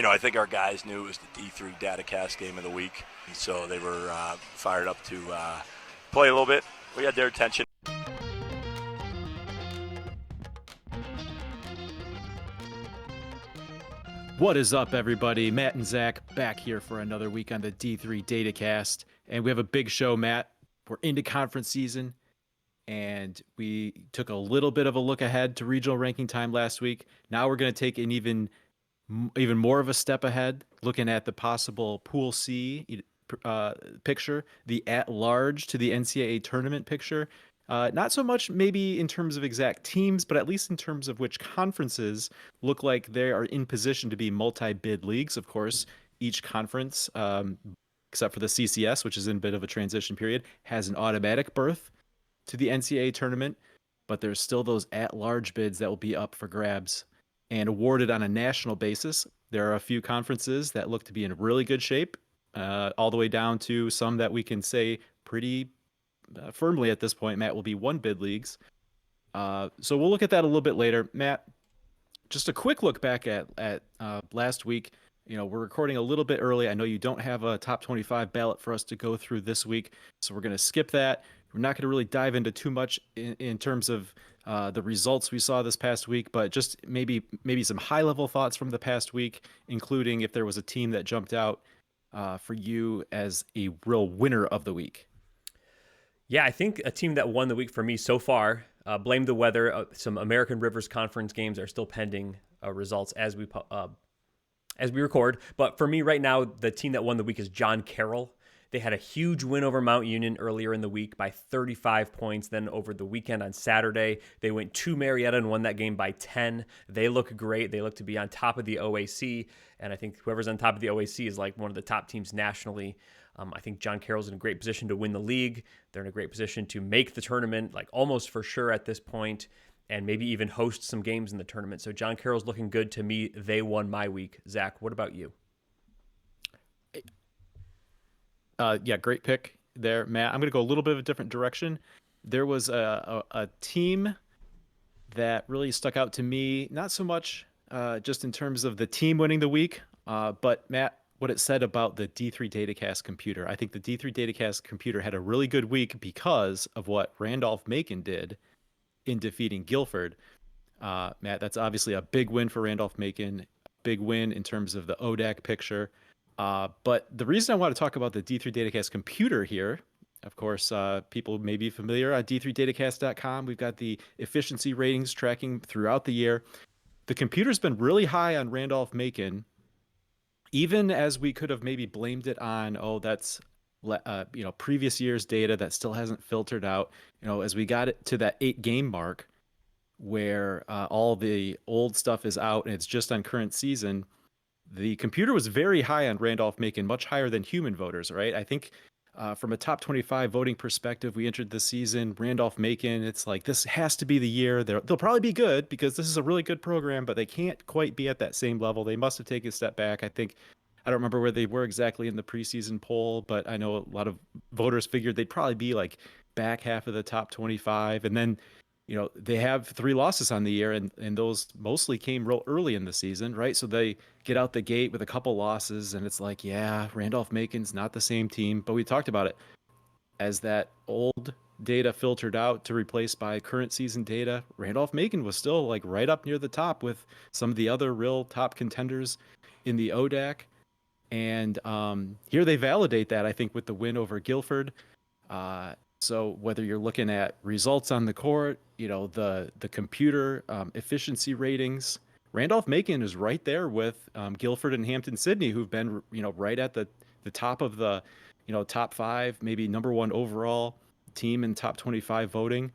I think our guys knew it was the D3 Datacast game of the week, so they were fired up to play a little bit. We had their attention. What is up, everybody? Matt and Zach back here for another week on the D3 Datacast. And we have a big show, Matt. We're into conference season, and we took a little bit of a look ahead to regional ranking time last week. Now we're going to take an even more of a step ahead, looking at the possible Pool C picture, the at-large to the NCAA tournament picture. Not so much maybe in terms of exact teams, but at least in terms of which conferences look like they are in position to be multi-bid leagues. Of course, each conference, except for the CCS, which is in a bit of a transition period, has an automatic berth to the NCAA tournament, but there's still those at-large bids that will be up for grabs and awarded on a national basis. There are a few conferences that look to be in really good shape, all the way down to some that we can say pretty firmly at this point, Matt, will be one bid leagues. So we'll look at that a little bit later. Matt, just a quick look back at last week. We're recording a little bit early. I know you don't have a top 25 ballot for us to go through this week, so we're going to skip that. We're not going to really dive into too much in terms of the results we saw this past week, but just maybe some high-level thoughts from the past week, including if there was a team that jumped out for you as a real winner of the week. Yeah, I think a team that won the week for me so far, blame the weather. Some American Rivers Conference games are still pending results as we record. But for me right now, the team that won the week is John Carroll. They had a huge win over Mount Union earlier in the week by 35 points. Then over the weekend on Saturday, they went to Marietta and won that game by 10. They look great. They look to be on top of the OAC. And I think whoever's on top of the OAC is like one of the top teams nationally. I think John Carroll's in a great position to win the league. They're in a great position to make the tournament, like almost for sure at this point, and maybe even host some games in the tournament. So John Carroll's looking good to me. They won my week. Zach, what about you? Yeah, great pick there, Matt. I'm going to go a little bit of a different direction. There was a team that really stuck out to me, not so much just in terms of the team winning the week, but Matt, what it said about the D3 Datacast computer. I think the D3 Datacast computer had a really good week because of what Randolph-Macon did in defeating Guilford. Matt, that's obviously a big win for Randolph-Macon, big win in terms of the ODAC picture. But the reason I want to talk about the D3 Datacast computer here, of course, people may be familiar on d3datacast.com. We've got the efficiency ratings tracking throughout the year. The computer's been really high on Randolph-Macon, even as we could have maybe blamed it on, that's previous year's data that still hasn't filtered out. As we got it to that 8-game mark where all the old stuff is out and it's just on current season, the computer was very high on Randolph-Macon, much higher than human voters, right? I think from a top 25 voting perspective, we entered the season, Randolph-Macon, it's like, this has to be the year. They'll probably be good because this is a really good program, but they can't quite be at that same level. They must have taken a step back. I don't remember where they were exactly in the preseason poll, but I know a lot of voters figured they'd probably be like back half of the top 25. And then, they have 3 losses on the year, and those mostly came real early in the season, right? So they get out the gate with a couple losses, and it's like, yeah, Randolph-Macon's not the same team. But we talked about it. As that old data filtered out to replace by current season data, Randolph-Macon was still like right up near the top with some of the other real top contenders in the ODAC. And here they validate that, I think, with the win over Guilford. So whether you're looking at results on the court, the computer efficiency ratings, Randolph-Macon is right there with Guilford and Hampton-Sydney, who've been right at the top of the top 5, maybe number 1 overall team in top 25 voting.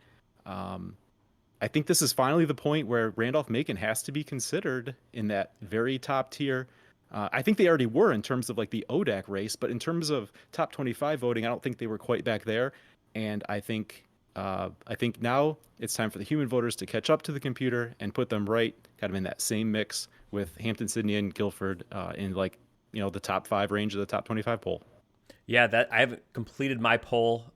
I think this is finally the point where Randolph-Macon has to be considered in that very top tier. I think they already were in terms of like the ODAC race, but in terms of top 25 voting, I don't think they were quite back there. And I think now it's time for the human voters to catch up to the computer and put them right kind of in that same mix with Hampton-Sydney and Guilford in the top 5 range of the top 25 poll. Yeah, that I haven't completed my poll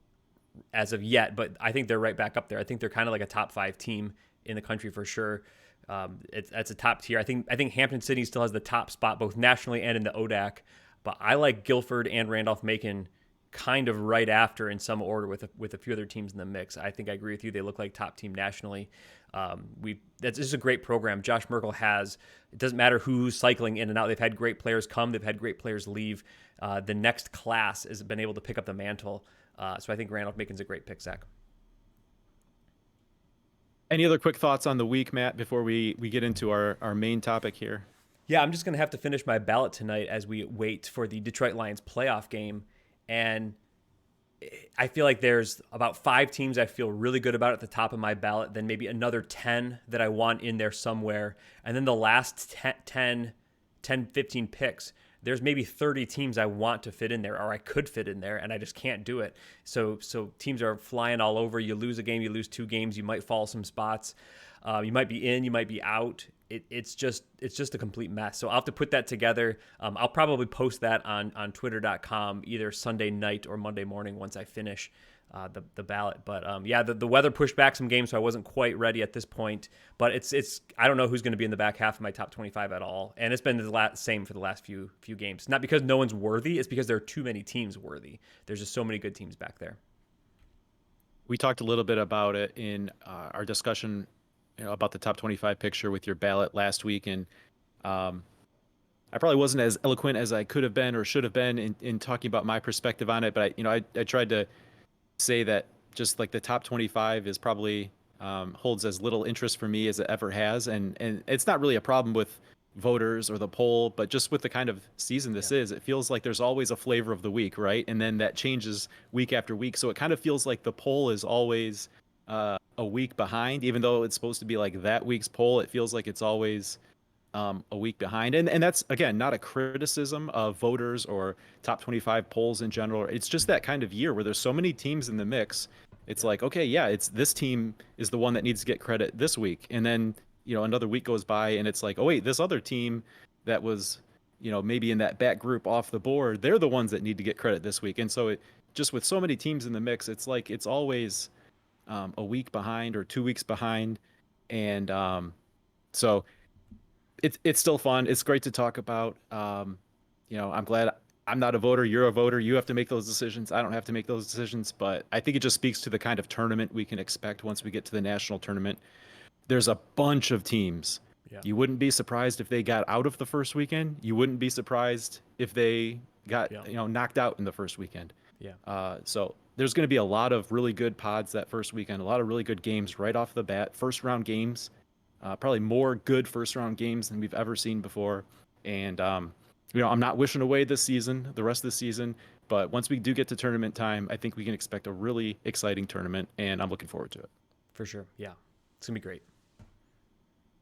as of yet, but I think they're right back up there. I think they're kind of like a top 5 team in the country for sure. That's a top tier. I think Hampton Sydney still has the top spot both nationally and in the ODAC, but I like Guilford and Randolph-Macon kind of right after in some order with a few other teams in the mix. I think I agree with you. They look like top team nationally. That's just a great program. Josh Merkel it doesn't matter who's cycling in and out. They've had great players come. They've had great players leave. The next class has been able to pick up the mantle. So I think Randolph-Macon's a great pick, Zach. Any other quick thoughts on the week, Matt, before we get into our main topic here? Yeah, I'm just going to have to finish my ballot tonight as we wait for the Detroit Lions playoff game. And I feel like there's about 5 teams I feel really good about at the top of my ballot, then maybe another 10 that I want in there somewhere. And then the last 10, 15 picks, there's maybe 30 teams I want to fit in there, or I could fit in there, and I just can't do it. So teams are flying all over. You lose a game, you lose 2 games, you might fall some spots. You might be in, you might be out. It's just a complete mess. So I'll have to put that together. I'll probably post that on twitter.com either Sunday night or Monday morning once I finish the ballot. But the weather pushed back some games, so I wasn't quite ready at this point. But it's I don't know who's going to be in the back half of my top 25 at all. And it's been the same for the last few games. Not because no one's worthy, it's because there are too many teams worthy. There's just so many good teams back there. We talked a little bit about it in our discussion about the top 25 picture with your ballot last week. And I probably wasn't as eloquent as I could have been or should have been in talking about my perspective on it. But I tried to say that just like the top 25 is probably holds as little interest for me as it ever has. And it's not really a problem with voters or the poll, but just with the kind of season this is, it feels like there's always a flavor of the week, right? And then that changes week after week. So it kind of feels like the poll is always a week behind, even though it's supposed to be like that week's poll. It feels like it's always a week behind. And that's, again, not a criticism of voters or top 25 polls in general. It's just that kind of year where there's so many teams in the mix. It's like, okay, yeah, it's this team is the one that needs to get credit this week. And then, another week goes by and it's like, oh wait, this other team that was, maybe in that back group off the board, they're the ones that need to get credit this week. And so it just, with so many teams in the mix, it's like, it's always a week behind or 2 weeks behind. And so it's still fun. It's great to talk about. I'm glad I'm not a voter. You're a voter. You have to make those decisions. I don't have to make those decisions. But I think it just speaks to the kind of tournament we can expect once we get to the national tournament. There's a bunch of teams. Yeah. You wouldn't be surprised if they got out of the first weekend. You wouldn't be surprised if they got knocked out in the first weekend. Yeah. So there's going to be a lot of really good pods that first weekend, a lot of really good games right off the bat, first round games, probably more good first round games than we've ever seen before. And, I'm not wishing away the rest of the season, but once we do get to tournament time, I think we can expect a really exciting tournament, and I'm looking forward to it. For sure. Yeah. It's going to be great.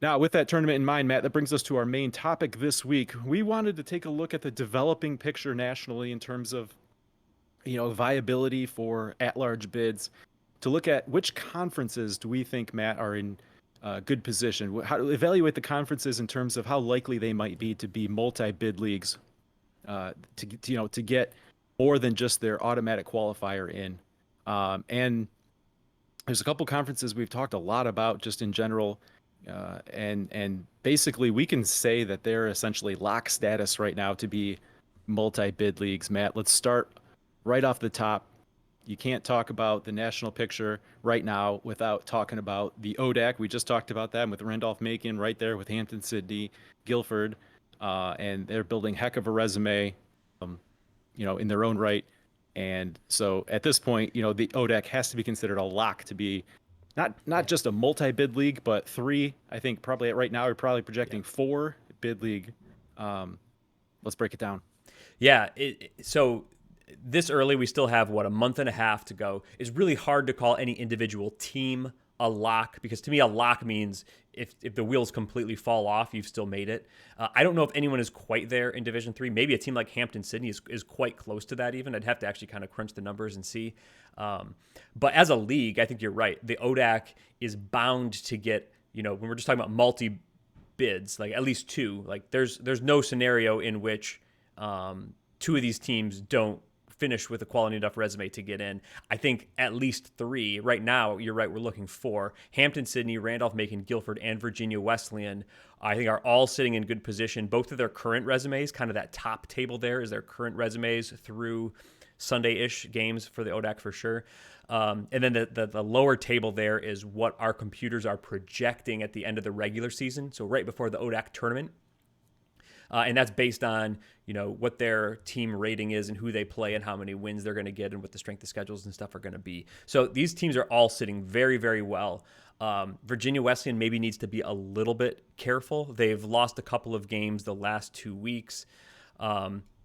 Now, with that tournament in mind, Matt, that brings us to our main topic this week. We wanted to take a look at the developing picture nationally in terms of viability for at-large bids, to look at which conferences do we think, Matt, are in good position, how to evaluate the conferences in terms of how likely they might be to be multi-bid leagues, to get more than just their automatic qualifier in. And there's a couple conferences we've talked a lot about just in general, and basically we can say that they're essentially lock status right now to be multi-bid leagues. Matt, let's start right off the top. You can't talk about the national picture right now without talking about the ODAC. We just talked about that with Randolph-Macon right there with Hampton Sydney, Guilford, and they're building heck of a resume, in their own right. And so at this point, the ODAC has to be considered a lock to be not just a multi-bid league, but 3. I think probably right now we're probably projecting 4 bid league. Let's break it down. Yeah. So this early, we still have a month and a half to go. It's really hard to call any individual team a lock, because to me, a lock means if the wheels completely fall off, you've still made it. I don't know if anyone is quite there in Division III. Maybe a team like Hampton Sydney is quite close to that even. I'd have to actually kind of crunch the numbers and see. But as a league, I think you're right. The ODAC is bound to get, when we're just talking about multi-bids, like at least 2, like there's no scenario in which 2 of these teams don't finish with a quality enough resume to get in. I think at least 3 right now. You're right. We're looking 4. Hampton, Sydney, Randolph-Macon, Guilford, and Virginia Wesleyan, I think, are all sitting in good position. Both of their current resumes, kind of that top table there is their current resumes through Sunday-ish games for the ODAC for sure. And then the lower table there is what our computers are projecting at the end of the regular season. So right before the ODAC tournament. And that's based on, what their team rating is and who they play and how many wins they're going to get and what the strength of schedules and stuff are going to be. So these teams are all sitting very, very well. Virginia Wesleyan maybe needs to be a little bit careful. They've lost a couple of games the last 2 weeks.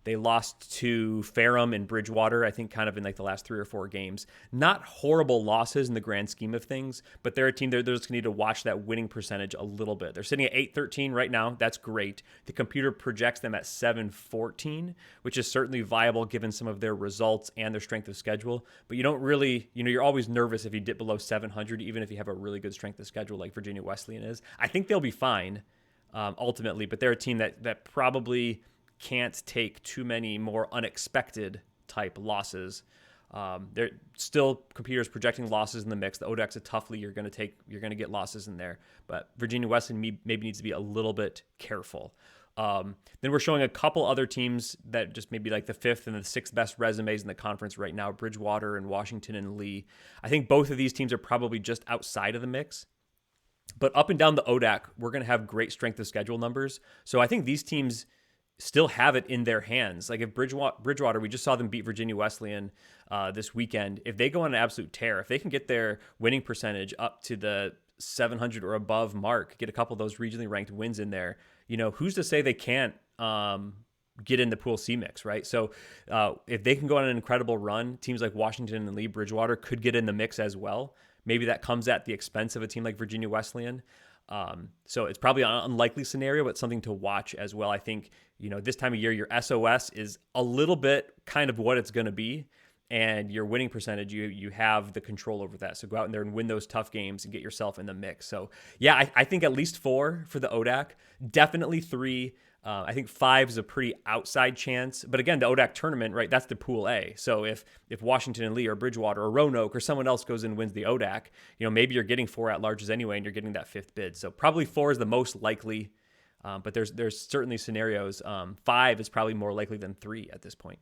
They lost to Ferrum and Bridgewater, I think, kind of in like the last 3 or 4 games. Not horrible losses in the grand scheme of things, but they're a team they're just going to need to watch that winning percentage a little bit. They're sitting at 8-13 right now. That's great. The computer projects them at 7-14, which is certainly viable given some of their results and their strength of schedule. But you don't really, you're always nervous if you dip below 700, even if you have a really good strength of schedule like Virginia Wesleyan is. I think they'll be fine ultimately, but they're a team that probably can't take too many more unexpected type losses. They're still computers projecting losses in the mix. The ODAC's a tough league. You're going to get losses in there, but Virginia Wesleyan maybe needs to be a little bit careful. Then we're showing a couple other teams that just maybe like the 5th and the 6th best resumes in the conference right now, Bridgewater and Washington and Lee. I think both of these teams are probably just outside of the mix. But up and down the ODAC, we're going to have great strength of schedule numbers. So I think these teams still have it in their hands. Like if Bridgewater, we just saw them beat Virginia Wesleyan this weekend. If they go on an absolute tear, if they can get their winning percentage up to the 700 or above mark, get a couple of those regionally ranked wins in there, who's to say they can't get in the Pool C mix, right? So if they can go on an incredible run, teams like Washington and Lee, Bridgewater could get in the mix as well. Maybe that comes at the expense of a team like Virginia Wesleyan. So it's probably an unlikely scenario, but something to watch as well. I think, this time of year, your SOS is a little bit kind of what it's going to be, and your winning percentage, you have the control over that. So go out in there and win those tough games and get yourself in the mix. So yeah, I think at least 4 for the ODAC, definitely 3. I think 5 is a pretty outside chance. But again, the ODAC tournament, right, that's the Pool A. So if Washington and Lee or Bridgewater or Roanoke or someone else goes and wins the ODAC, maybe you're getting 4 at-larges anyway and you're getting that 5th bid. So probably 4 is the most likely, but there's certainly scenarios. 5 is probably more likely than 3 at this point.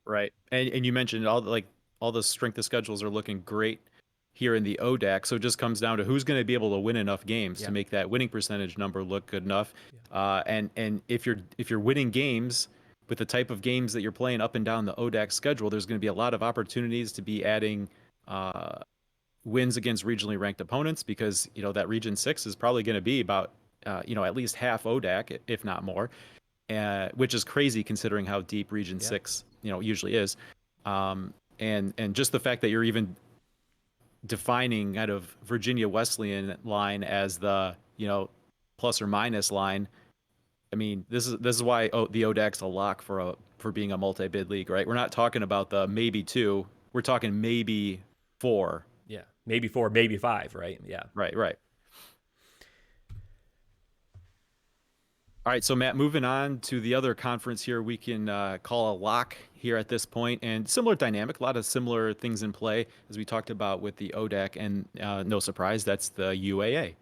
Right. And you mentioned all the strength of schedules are looking great here in the ODAC. So it just comes down to who's going to be able to win enough games to make that winning percentage number look good enough. And if you're winning games with the type of games that you're playing up and down the ODAC schedule, there's going to be a lot of opportunities to be adding wins against regionally ranked opponents, because that Region 6 is probably going to be about at least half ODAC, if not more, which is crazy considering how deep Region 6 usually is. And just the fact that you're even defining kind of Virginia Wesleyan line as the plus or minus line. I mean, this is why the ODAC's a lock for being a multi-bid league, right? We're not talking about the maybe 2. We're talking maybe 4. Yeah, maybe 4, maybe 5, right? Yeah. Right. All right, so Matt, moving on to the other conference here, we can call a lock here at this point, and similar dynamic, a lot of similar things in play as we talked about with the ODAC, and no surprise, that's the UAA.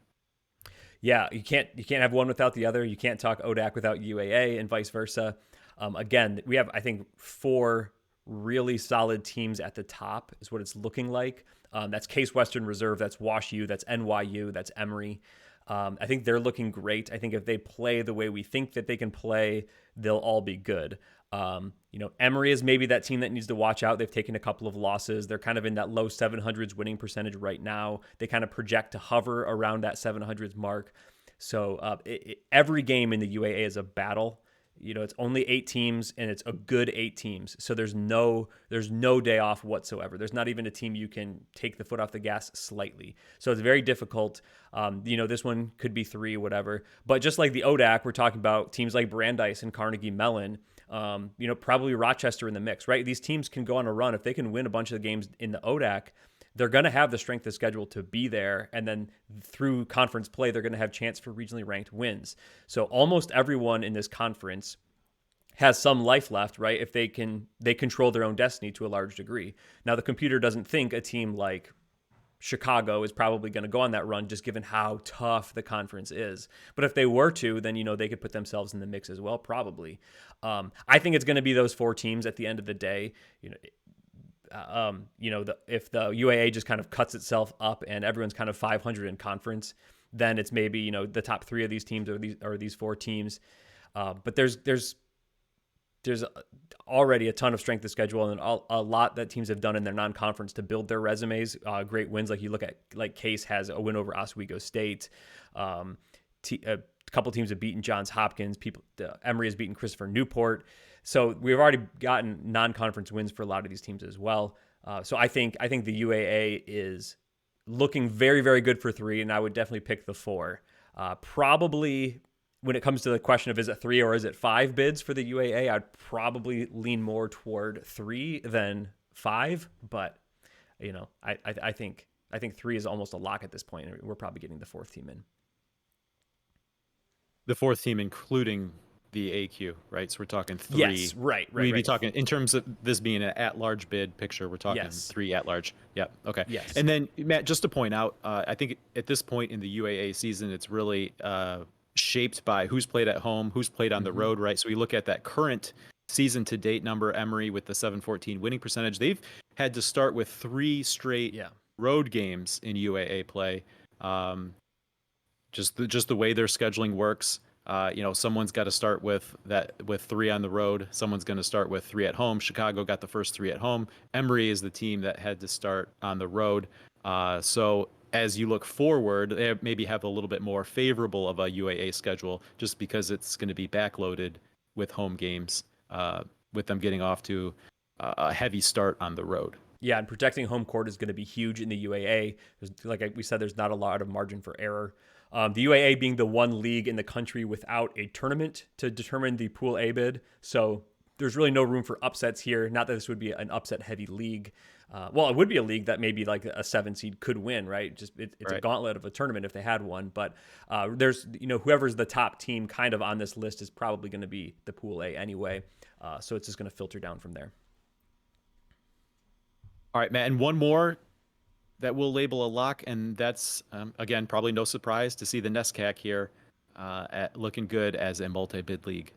Yeah, you can't have one without the other. You can't talk ODAC without UAA, and vice versa. Again, we have, I think, 4 really solid teams at the top is what it's looking like. That's Case Western Reserve, that's Wash U, that's NYU, that's Emory. I think they're looking great. I think if they play the way we think that they can play, they'll all be good. Emory is maybe that team that needs to watch out. They've taken a couple of losses. They're kind of in that low 700s winning percentage right now. They kind of project to hover around that 700s mark. So every game in the UAA is a battle. It's only 8 teams, and it's a good 8 teams. So there's no day off whatsoever. There's not even a team you can take the foot off the gas slightly. So it's very difficult. This one could be 3, whatever. But just like the ODAC, we're talking about teams like Brandeis and Carnegie Mellon, probably Rochester in the mix, right? These teams can go on a run. If they can win a bunch of the games in the ODAC, they're going to have the strength of schedule to be there. And then through conference play, they're going to have chance for regionally ranked wins. So almost everyone in this conference has some life left, right? If they control their own destiny to a large degree. Now, the computer doesn't think a team like Chicago is probably going to go on that run, just given how tough the conference is. But if they were to, then, they could put themselves in the mix as well, probably. I think it's going to be those 4 teams at the end of the day. If the UAA just kind of cuts itself up and everyone's kind of 500 in conference, then it's maybe, the top 3 of these teams or these 4 teams. But there's already a ton of strength of schedule and a lot that teams have done in their non-conference to build their resumes. Great wins, like you look at, like Case has a win over Oswego State. A couple teams have beaten Johns Hopkins. Emory has beaten Christopher Newport. So we've already gotten non-conference wins for a lot of these teams as well. So I think the UAA is looking very, very good for 3, and I would definitely pick the 4. Probably when it comes to the question of is it 3 or is it 5 bids for the UAA, I'd probably lean more toward 3 than 5. But I think 3 is almost a lock at this point. We're probably getting the 4th team in. The 4th team, including the AQ, right? So we're talking 3. Yes, right. We'd be talking in terms of this being an at-large bid picture. We're talking 3 at-large. Yep. Okay. Yes. And then Matt, just to point out, I think at this point in the UAA season, it's really shaped by who's played at home, who's played on the road, right? So we look at that current season to date number, Emory with the 714 winning percentage. They've had to start with 3 straight road games in UAA play. Just the way their scheduling works. Someone's got to start with 3 on the road. Someone's going to start with 3 at home. Chicago got the first 3 at home. Emory is the team that had to start on the road. So as you look forward, they maybe have a little bit more favorable of a UAA schedule just because it's going to be backloaded with home games, with them getting off to a heavy start on the road. Yeah, and protecting home court is going to be huge in the UAA. Like we said, there's not a lot of margin for error. The UAA being the one league in the country without a tournament to determine the Pool A bid. So there's really no room for upsets here. Not that this would be an upset-heavy league. Well, it would be a league that maybe like a 7 seed could win, right? It's right. A gauntlet of a tournament if they had one. But there's, whoever's the top team kind of on this list is probably going to be the Pool A anyway. So it's just going to filter down from there. All right, Matt, and one more that we'll label a lock, and that's, again, probably no surprise to see the NESCAC here looking good as a multi-bid league.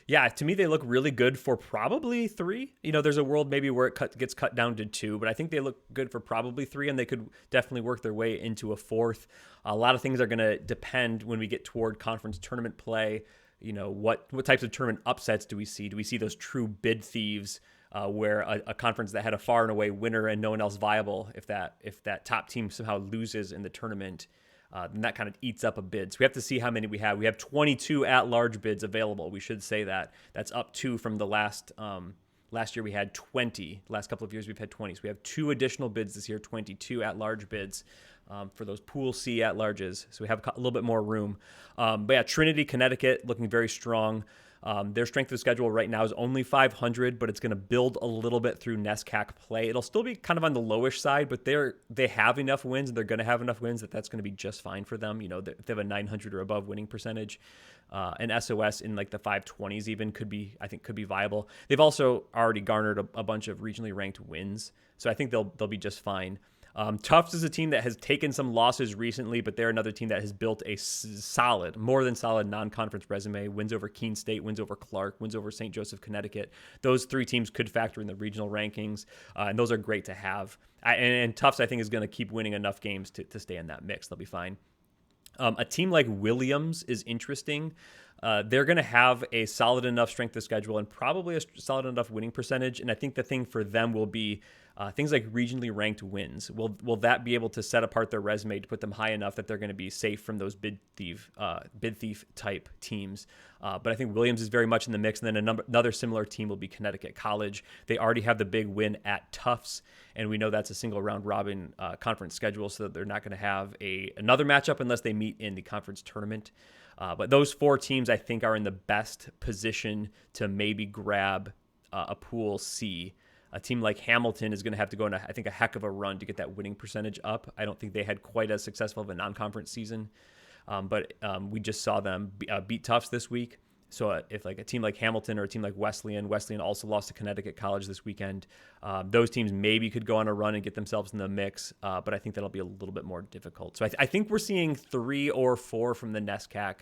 Yeah, to me, they look really good for probably 3. There's a world maybe where it gets cut down to 2, but I think they look good for probably 3, and they could definitely work their way into a 4th. A lot of things are going to depend when we get toward conference tournament play. What types of tournament upsets do we see? Do we see those true bid thieves where a conference that had a far and away winner and no one else viable, if that top team somehow loses in the tournament, then that kind of eats up a bid. So we have to see how many we have. We have 22 at-large bids available. We should say that. That's up 2 from the last year we had 20. Last couple of years we've had 20. So we have 2 additional bids this year, 22 at-large bids for those Pool C at-larges. So we have a little bit more room. But yeah, Trinity, Connecticut, looking very strong. Their strength of schedule right now is only 500, but it's going to build a little bit through NESCAC play. It'll still be kind of on the lowish side, but they have enough wins, and they're going to have enough wins that's going to be just fine for them. If they have a 900 or above winning percentage, an SOS in like the 520s even could be viable. They've also already garnered a bunch of regionally ranked wins, so I think they'll be just fine. Tufts is a team that has taken some losses recently, but they're another team that has built a solid, more than solid non-conference resume. Wins over Keene State, wins over Clark, wins over St. Joseph, Connecticut. Those 3 teams could factor in the regional rankings, and those are great to have. And Tufts, I think, is going to keep winning enough games to stay in that mix. They'll be fine. A team like Williams is interesting. They're going to have a solid enough strength of schedule and probably a solid enough winning percentage. And I think the thing for them will be things like regionally ranked wins. Will that be able to set apart their resume to put them high enough that they're going to be safe from those bid thief type teams? But I think Williams is very much in the mix. And then another similar team will be Connecticut College. They already have the big win at Tufts, and we know that's a single round robin conference schedule, so that they're not going to have another matchup unless they meet in the conference tournament. But those 4 teams, I think, are in the best position to maybe grab a Pool C. A team like Hamilton is going to have to go on, I think, a heck of a run to get that winning percentage up. I don't think they had quite as successful of a non-conference season, but we just saw them beat Tufts this week. So if like a team like Hamilton or a team like Wesleyan also lost to Connecticut College this weekend, those teams maybe could go on a run and get themselves in the mix, but I think that'll be a little bit more difficult. So I think we're seeing 3 or 4 from the NESCAC.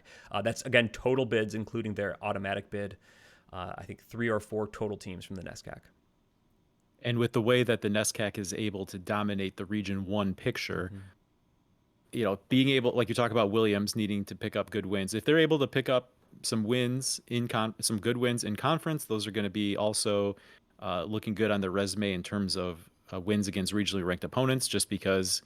That's, again, total bids, including their automatic bid. I think 3 or 4 total teams from the NESCAC. And with the way that the NESCAC is able to dominate the Region 1 picture, being able, like you talk about Williams needing to pick up good wins, if they're able to pick up some wins some good wins in conference, those are going to be also looking good on their resume in terms of wins against regionally ranked opponents, just because,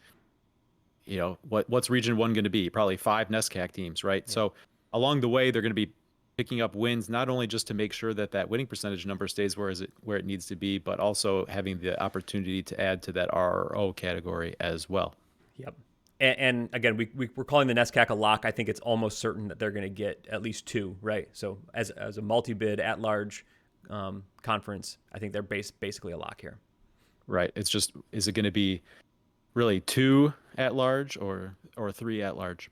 what's Region 1 going to be? Probably 5 NESCAC teams, right? Yeah. So along the way, they're going to be picking up wins, not only just to make sure that winning percentage number stays where it needs to be, but also having the opportunity to add to that RRO category as well. Yep. And again, we're calling the NESCAC a lock. I think it's almost certain that they're going to get at least 2, right? So as a multi-bid at-large conference, I think they're basically a lock here. Right. It's just, is it going to be really 2 at-large or 3 at-large?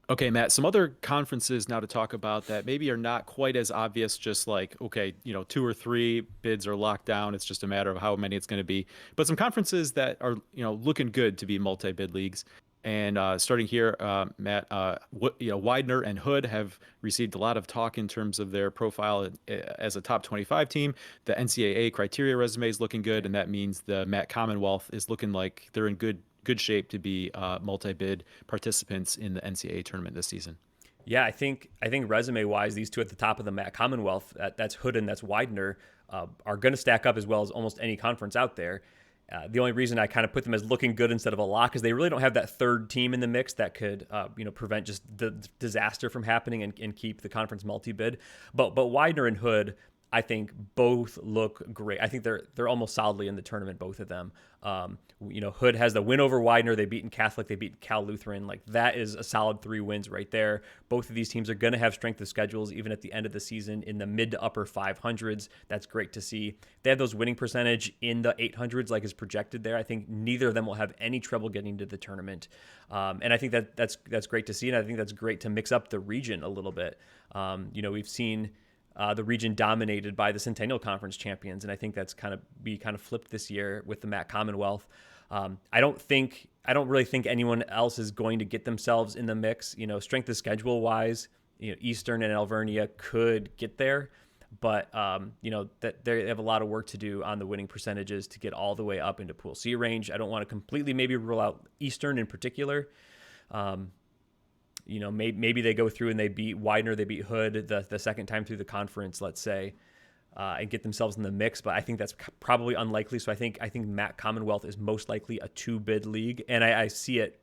Okay, Matt, some other conferences now to talk about that maybe are not quite as obvious, just like, okay, 2 or 3 bids are locked down. It's just a matter of how many it's going to be. But some conferences that are, looking good to be multi-bid leagues. And starting here, Matt, Widener and Hood have received a lot of talk in terms of their profile as a top 25 team. The NCAA criteria resume is looking good, and that means the MAC Commonwealth is looking like they're in good shape to be multi-bid participants in the NCAA tournament this season. Yeah, I think resume-wise, these two at the top of the MAC Commonwealth, that's Hood and that's Widener, are going to stack up as well as almost any conference out there. The only reason I kind of put them as looking good instead of a lock is they really don't have that third team in the mix that could, prevent just the disaster from happening and keep the conference multi-bid. But Widener and Hood, I think both look great. I think they're almost solidly in the tournament, both of them. Hood has the win over Widener. They beat Catholic. They beat Cal Lutheran. Like, that is a solid 3 wins right there. Both of these teams are going to have strength of schedules even at the end of the season in the mid to upper 500s. That's great to see. They have those winning percentage in the 800s like is projected there. I think neither of them will have any trouble getting to the tournament. And I think that's great to see. And I think that's great to mix up the region a little bit. We've seen the region dominated by the Centennial Conference champions, and I think that's kind of flipped this year with the MAC Commonwealth. I don't really think anyone else is going to get themselves in the mix. Strength of schedule wise, Eastern and Alvernia could get there, but that they have a lot of work to do on the winning percentages to get all the way up into Pool C range. I don't want to completely maybe rule out Eastern in particular. Maybe they go through and they beat Widener, they beat Hood the second time through the conference, let's say, and get themselves in the mix. But I think that's probably unlikely. So I think MAC Commonwealth is most likely a 2-bid league, and I see it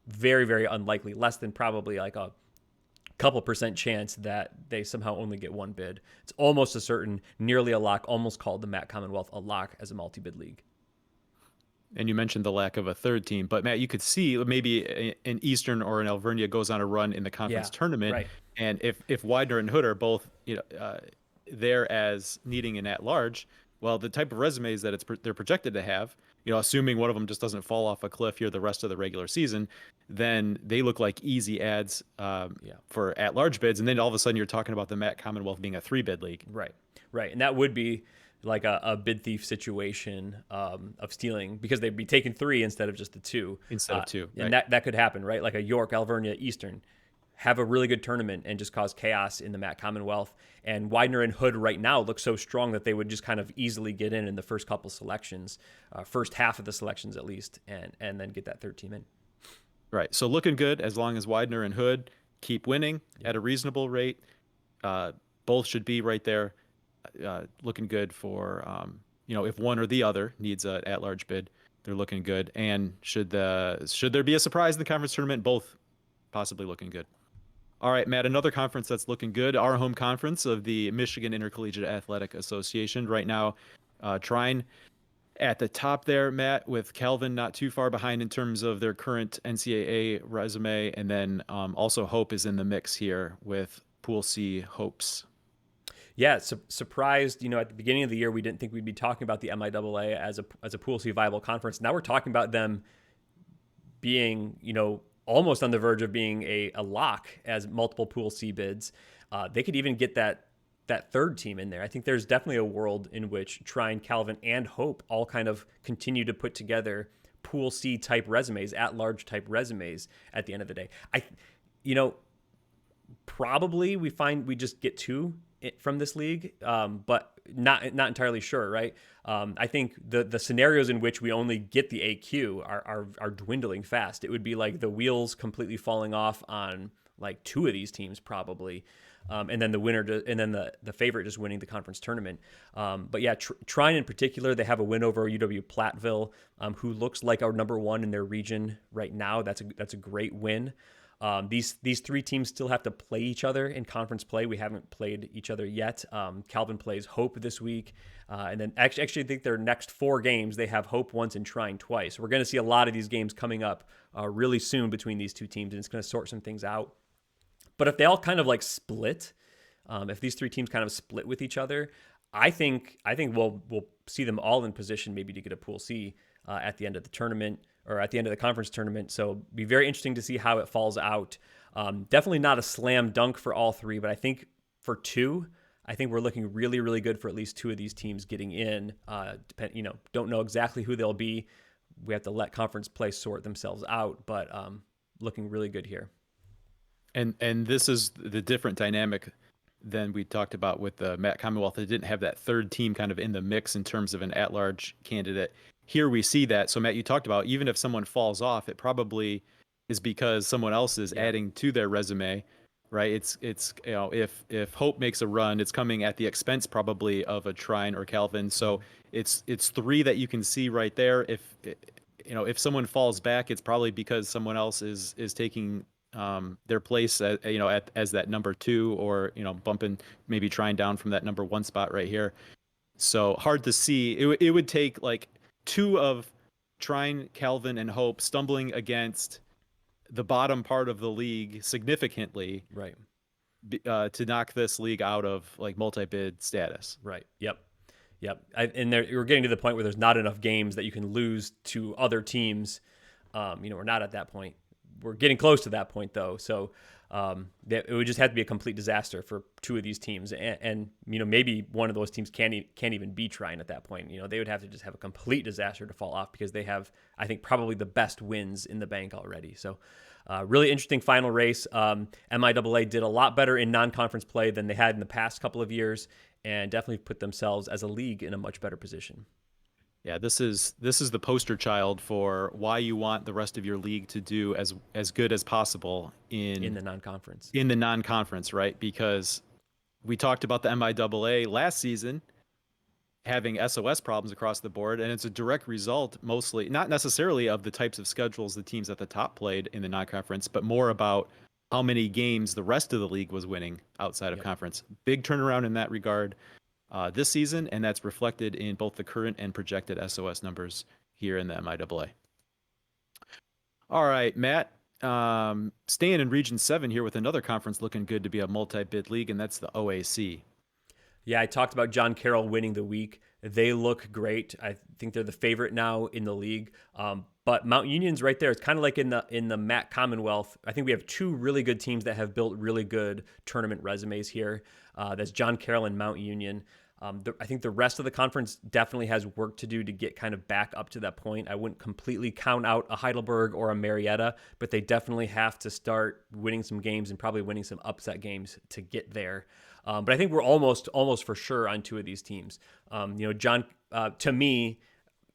very, very unlikely, less than probably like a couple % chance that they somehow only get 1 bid. It's almost a certain, nearly a lock, almost called the MAC Commonwealth a lock as a multi-bid league. And you mentioned the lack of a third team, but Matt, you could see maybe an Eastern or an Alvernia goes on a run in the conference tournament, right. And if Widener and Hood are both there as needing an at-large, well, the type of resumes that they're projected to have, assuming one of them just doesn't fall off a cliff here the rest of the regular season, then they look like easy ads for at-large bids, and then all of a sudden you're talking about the MAC Commonwealth being a 3-bid league. Right, and that would be like a bid thief situation of stealing, because they'd be taking 3 instead of just the 2. Instead of 2, right. And that could happen, right? Like a York, Alvernia, Eastern have a really good tournament and just cause chaos in the MAC Commonwealth. And Widener and Hood right now look so strong that they would just kind of easily get in the first couple selections, first half of the selections at least, and then get that third team in. Right. So looking good as long as Widener and Hood keep winning at a reasonable rate. Both should be right there. Looking good for, if one or the other needs an at-large bid, they're looking good. And should there be a surprise in the conference tournament, both possibly looking good. All right, Matt, another conference that's looking good, our home conference of the Michigan Intercollegiate Athletic Association. Right now, Trine at the top there, Matt, with Calvin not too far behind in terms of their current NCAA resume. And then also Hope is in the mix here with Pool C Hopes. Yeah, surprised, at the beginning of the year, we didn't think we'd be talking about the MIAA as a Pool C viable conference. Now we're talking about them being, almost on the verge of being a lock as multiple Pool C bids. They could even get that third team in there. I think there's definitely a world in which Trine, Calvin, and Hope all kind of continue to put together Pool C type resumes, at-large type resumes at the end of the day. Probably we just get two from this league, but not entirely sure, right? I think the scenarios in which we only get the AQ are dwindling fast. It would be like the wheels completely falling off on like two of these teams probably, and then the winner and then the favorite just winning the conference tournament. But yeah, Trine in particular, they have a win over UW Platteville, who looks like our number one in their region right now. That's a great win. These three teams still have to play each other in conference play. We haven't played each other yet. Calvin plays Hope this week. And then actually I think their next 4 games, they have Hope once and Trine twice. We're going to see a lot of these games coming up really soon between these two teams, and it's going to sort some things out. But if they all kind of like split, if these three teams kind of split with each other, I think we'll see them all in position maybe to get a Pool C at the end of the tournament, or at the end of the conference tournament. So be very interesting to see how it falls out. Definitely not a slam dunk for all three, but I think for 2, I think we're looking really, really good for at least 2 of these teams getting in. Don't know exactly who they'll be. We have to let conference play sort themselves out, but looking really good here. And this is the different dynamic than we talked about with the Matt Commonwealth. They didn't have that third team kind of in the mix in terms of an at-large candidate. Here we see that. So Matt, you talked about even if someone falls off, it probably is because someone else is adding to their resume, right? It's if Hope makes a run, it's coming at the expense probably of a Trine or Calvin. So it's 3 that you can see right there. If someone falls back, it's probably because someone else is taking their place as that number 2, or bumping, maybe Trine down from that number 1 spot right here. So hard to see. It would take like 2 of Trine, Calvin, and Hope stumbling against the bottom part of the league significantly, right, to knock this league out of like multi-bid status. Right. Yep. We're getting to the point where there's not enough games that you can lose to other teams. We're not at that point. We're getting close to that point though. So it would just have to be a complete disaster for 2 of these teams, and maybe one of those teams can't even be Trine at that point. They would have to just have a complete disaster to fall off, because they have, I think, probably the best wins in the bank already. So really interesting final race. MIAA did a lot better in non-conference play than they had in the past couple of years, and definitely put themselves as a league in a much better position. Yeah, this is the poster child for why you want the rest of your league to do as good as possible in the non-conference. In the non-conference, right? Because we talked about the MIAA last season having SOS problems across the board, and it's a direct result, mostly not necessarily of the types of schedules the teams at the top played in the non-conference, but more about how many games the rest of the league was winning outside of conference. Big turnaround in that regard this season, and that's reflected in both the current and projected SOS numbers here in the MIAA. All right, Matt, staying in Region 7 here with another conference looking good to be a multi-bid league, and that's the OAC. Yeah, I talked about John Carroll winning the week. They look great. I think they're the favorite now in the league. But Mount Union's right there. It's kind of like in the MAC Commonwealth. I think we have 2 really good teams that have built really good tournament resumes here. That's John Carroll and Mount Union. I think the rest of the conference definitely has work to do to get kind of back up to that point. I wouldn't completely count out a Heidelberg or a Marietta, but they definitely have to start winning some games and probably winning some upset games to get there. But I think we're almost for sure on 2 of these teams. John, to me,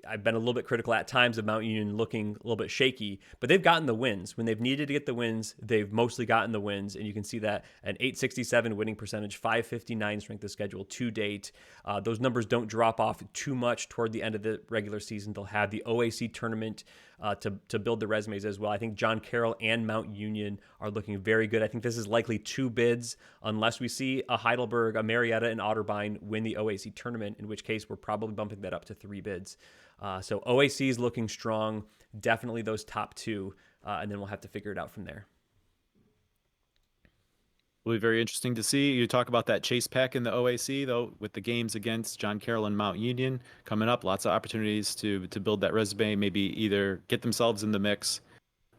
I've been a little bit critical at times of Mount Union looking a little bit shaky, but they've gotten the wins. When they've needed to get the wins, they've mostly gotten the wins, and you can see that an 867 winning percentage, 559 strength of schedule to date. Those numbers don't drop off too much toward the end of the regular season. They'll have the OAC tournament to build the resumes as well. I think John Carroll and Mount Union are looking very good. I think this is likely 2 bids unless we see a Heidelberg, a Marietta, and Otterbein win the OAC tournament, in which case we're probably bumping that up to 3 bids. So OAC is looking strong, definitely those top 2, and then we'll have to figure it out from there. Will be very interesting to see. You talk about that chase pack in the OAC, though, with the games against John Carroll and Mount Union coming up. Lots of opportunities to build that resume, maybe either get themselves in the mix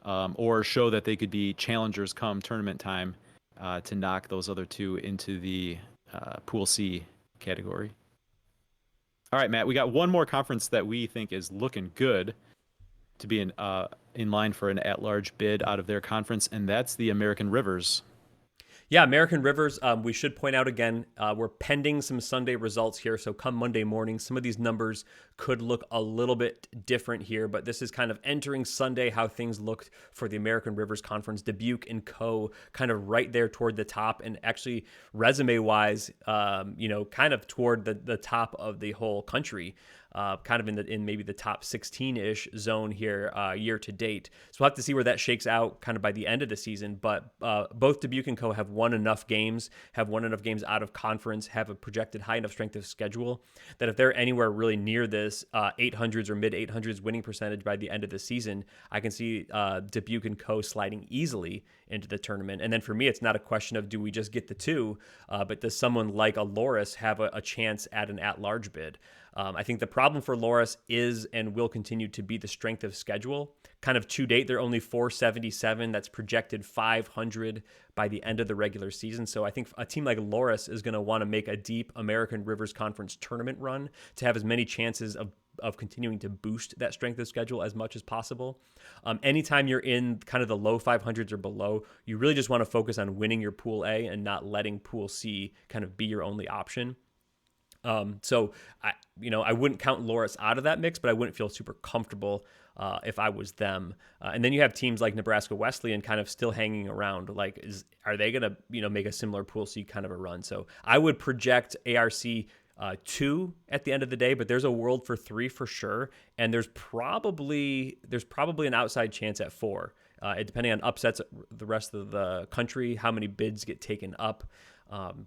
or show that they could be challengers come tournament time to knock those other two into the Pool C category. All right, Matt, we got one more conference that we think is looking good to be in line for an at-large bid out of their conference, and that's the American Rivers. Yeah, American Rivers, we should point out again, we're pending some Sunday results here. So come Monday morning, some of these numbers could look a little bit different here, but this is kind of entering Sunday, how things looked for the American Rivers Conference. Dubuque and Co. kind of right there toward the top, and actually resume-wise, kind of toward the top of the whole country. Kind of in maybe the top 16-ish zone here year to date. So we'll have to see where that shakes out kind of by the end of the season. But both Dubuque and Co. have won enough games out of conference, have a projected high enough strength of schedule that if they're anywhere really near this 800s or mid 800s winning percentage by the end of the season, I can see Dubuque and Co. sliding easily into the tournament. And then for me, it's not a question of do we just get the two, but does someone like a Loras have a chance at an at-large bid? I think the problem for Loras is and will continue to be the strength of schedule. Kind of to date, they're only 477. That's projected 500 by the end of the regular season. So I think a team like Loras is going to want to make a deep American Rivers Conference tournament run to have as many chances of continuing to boost that strength of schedule as much as possible. Anytime you're in kind of the low 500s or below, you really just want to focus on winning your Pool A and not letting Pool C kind of be your only option. So I wouldn't count Loras out of that mix, but I wouldn't feel super comfortable if I was them. And then you have teams like Nebraska Wesleyan kind of still hanging around. Like, are they going to make a similar Pool C kind of a run? So I would project ARC 2 at the end of the day, but there's a world for 3 for sure, and there's probably an outside chance at 4. Depending on upsets the rest of the country, how many bids get taken up.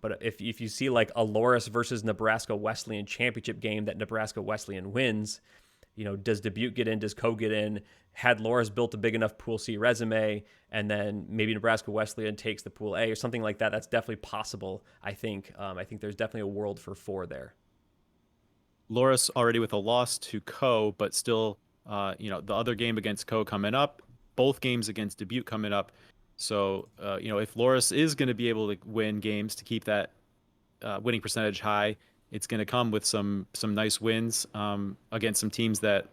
But if you see like a Loras versus Nebraska Wesleyan championship game that Nebraska Wesleyan wins, does Dubuque get in? Does Co get in? Had Loras built a big enough Pool C resume, and then maybe Nebraska Wesleyan takes the Pool A or something like that? That's definitely possible. I think there's definitely a world for 4 there. Loras already with a loss to Co, but still, the other game against Co coming up, both games against Dubuque coming up. So, if Loras is going to be able to win games to keep that winning percentage high, it's going to come with some nice wins against some teams that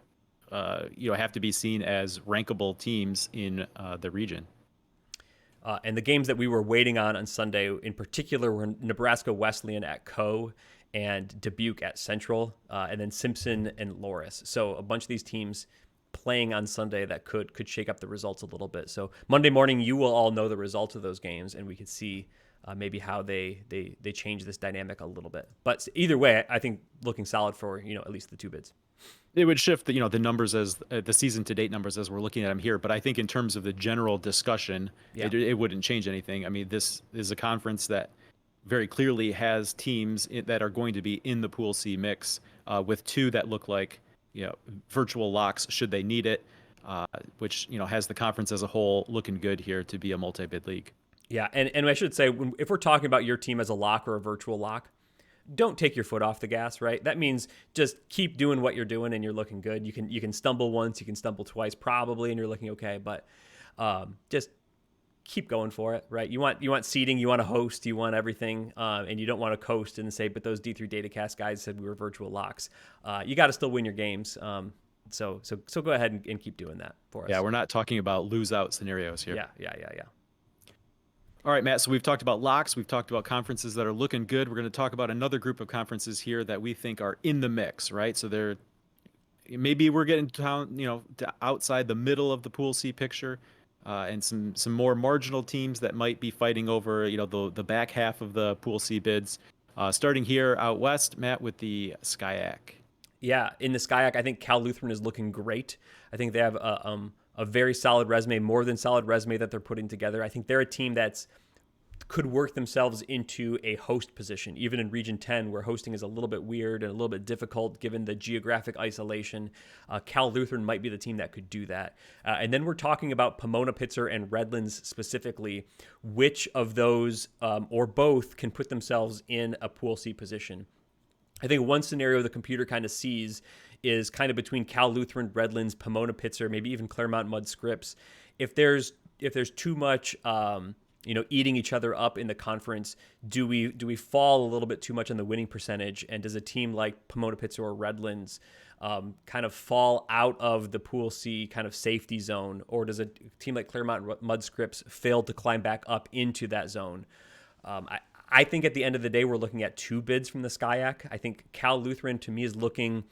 have to be seen as rankable teams in the region. And the games that we were waiting on Sunday in particular were Nebraska Wesleyan at Co and Dubuque at Central, and then Simpson and Loras. So a bunch of these teams playing on Sunday that could shake up the results a little bit. So Monday morning, you will all know the results of those games, and we could see maybe how they change this dynamic a little bit. But either way, I think looking solid for at least the 2 bids. It would shift the numbers as the season to date numbers as we're looking at them here. But I think in terms of the general discussion, it wouldn't change anything. I mean, this is a conference that very clearly has teams that are going to be in the Pool C mix, with 2 that look like virtual locks should they need it, which has the conference as a whole looking good here to be a multi-bid league. Yeah, and I should say, if we're talking about your team as a lock or a virtual lock, don't take your foot off the gas, right? That means just keep doing what you're doing and you're looking good. You can stumble once, you can stumble twice probably, and you're looking okay, but just keep going for it, right? You want seeding, you want to host, you want everything, and you don't want to coast and say, but those D3 Datacast guys said we were virtual locks. You got to still win your games. So go ahead and keep doing that for us. Yeah, we're not talking about lose out scenarios here. Yeah. All right, Matt, so we've talked about locks. We've talked about conferences that are looking good. We're going to talk about another group of conferences here that we think are in the mix, right? So maybe we're getting down, to outside the middle of the Pool C picture, and some more marginal teams that might be fighting over, the back half of the Pool C bids. Starting here out west, Matt, with the SCIAC. Yeah, in the SCIAC, I think Cal Lutheran is looking great. I think they have a very solid resume, more than solid resume that they're putting together. I think they're a team that's could work themselves into a host position, even in Region 10, where hosting is a little bit weird and a little bit difficult given the geographic isolation. Cal Lutheran might be the team that could do that. And then we're talking about Pomona Pitzer and Redlands specifically. Which of those or both can put themselves in a Pool C position? I think one scenario the computer kind of sees is kind of between Cal Lutheran, Redlands, Pomona Pitzer, maybe even Claremont Mudd Scripps. If there's too much eating each other up in the conference? Do we fall a little bit too much on the winning percentage? And does a team like Pomona-Pitzer or Redlands kind of fall out of the Pool C kind of safety zone? Or does a team like Claremont Mudscripts fail to climb back up into that zone? I think at the end of the day, we're looking at 2 bids from the SCIAC. I think Cal Lutheran, to me, is looking,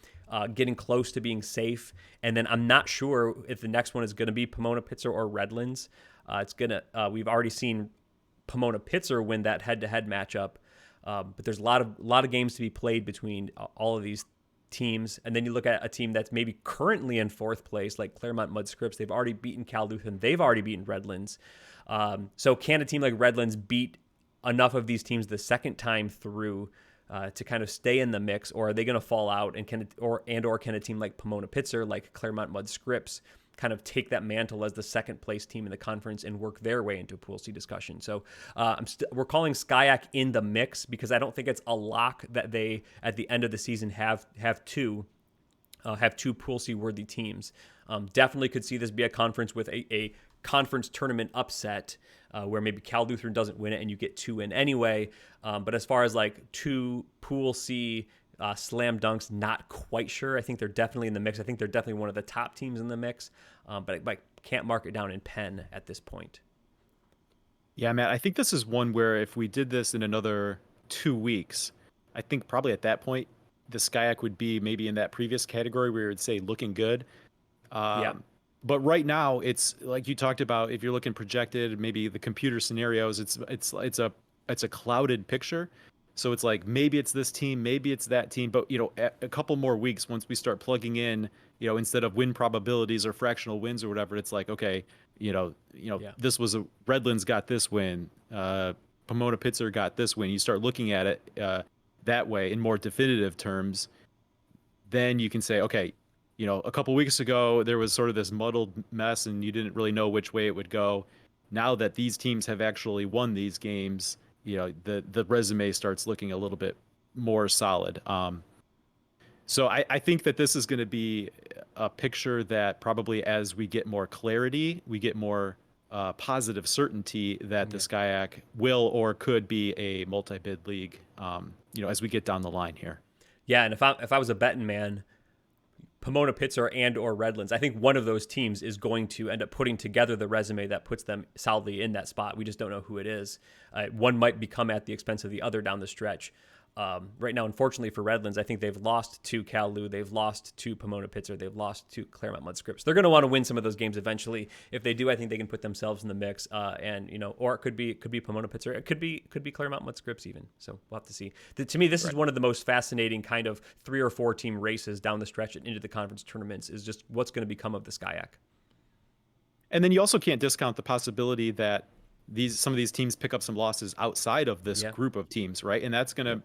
getting close to being safe. And then I'm not sure if the next one is going to be Pomona-Pitzer or Redlands. We've already seen Pomona-Pitzer win that head-to-head matchup. But there's a lot of games to be played between all of these teams. And then you look at a team that's maybe currently in 4th place, like Claremont Mudscripts. They've already beaten Cal Lutheran. They've already beaten Redlands. So can a team like Redlands beat enough of these teams the second time through to kind of stay in the mix, or are they going to fall out? And can a team like Pomona-Pitzer, like Claremont Mudscripts, kind of take that mantle as the second place team in the conference and work their way into a Pool C discussion? So we're calling SCIAC in the mix because I don't think it's a lock that they at the end of the season have two Pool C worthy teams. Definitely could see this be a conference with a conference tournament upset where maybe Cal Lutheran doesn't win it and you get 2 in anyway. But as far as like 2 Pool C slam dunks, not quite sure. I think they're definitely in the mix. I think they're definitely one of the top teams in the mix, but I can't mark it down in pen at this point. Yeah, Matt, I think this is one where if we did this in another 2 weeks, I think probably at that point, the SCIAC would be maybe in that previous category where it would say looking good. Yeah. But right now, it's like you talked about. If you're looking projected, maybe the computer scenarios, it's a clouded picture. So it's like maybe it's this team, maybe it's that team. But a couple more weeks once we start plugging in, instead of win probabilities or fractional wins or whatever, it's like okay, Yeah. this was Redlands got this win, Pomona-Pitzer got this win. You start looking at it that way in more definitive terms, then you can say okay. A couple weeks ago, there was sort of this muddled mess and you didn't really know which way it would go. Now that these teams have actually won these games, the resume starts looking a little bit more solid. So I think that this is going to be a picture that probably as we get more clarity, we get more positive certainty that the SCIAC will or could be a multi-bid league, as we get down the line here. Yeah, and if I was a betting man, Pomona-Pitzer and or Redlands, I think one of those teams is going to end up putting together the resume that puts them solidly in that spot. We just don't know who it is. One might become at the expense of the other down the stretch. Right now, unfortunately for Redlands, I think they've lost to Cal Lu, they've lost to Pomona-Pitzer, they've lost to Claremont Mudscripts. They're going to want to win some of those games eventually. If they do, I think they can put themselves in the mix. Or it could be Pomona-Pitzer, it could be Claremont Mudscripts even. So we'll have to see. To me, this is one of the most fascinating kind of 3 or 4 team races down the stretch and into the conference tournaments. Is just what's going to become of the SCIAC. And then you also can't discount the possibility that some of these teams pick up some losses outside of this group of teams, right? And that's going to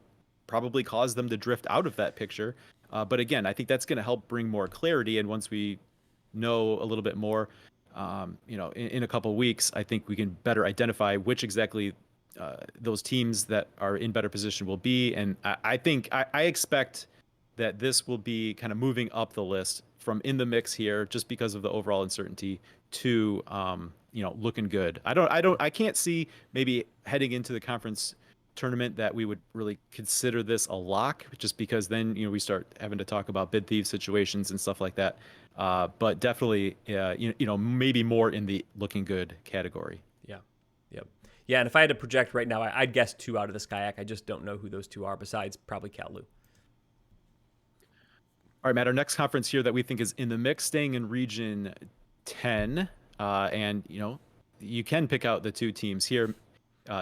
probably cause them to drift out of that picture. But again, I think that's going to help bring more clarity. And once we know a little bit more, in a couple of weeks, I think we can better identify which exactly those teams that are in better position will be. And I expect that this will be kind of moving up the list from in the mix here, just because of the overall uncertainty, to looking good. I can't see maybe heading into the conference tournament that we would really consider this a lock, just because then we start having to talk about bid thief situations and stuff like that. But definitely, maybe more in the looking good category. Yeah. And if I had to project right now, I'd guess 2 out of the SCIAC. I just don't know who those 2 are, besides probably Cal Lu. All right, Matt. Our next conference here that we think is in the mix, staying in Region 10, and you can pick out the 2 teams here.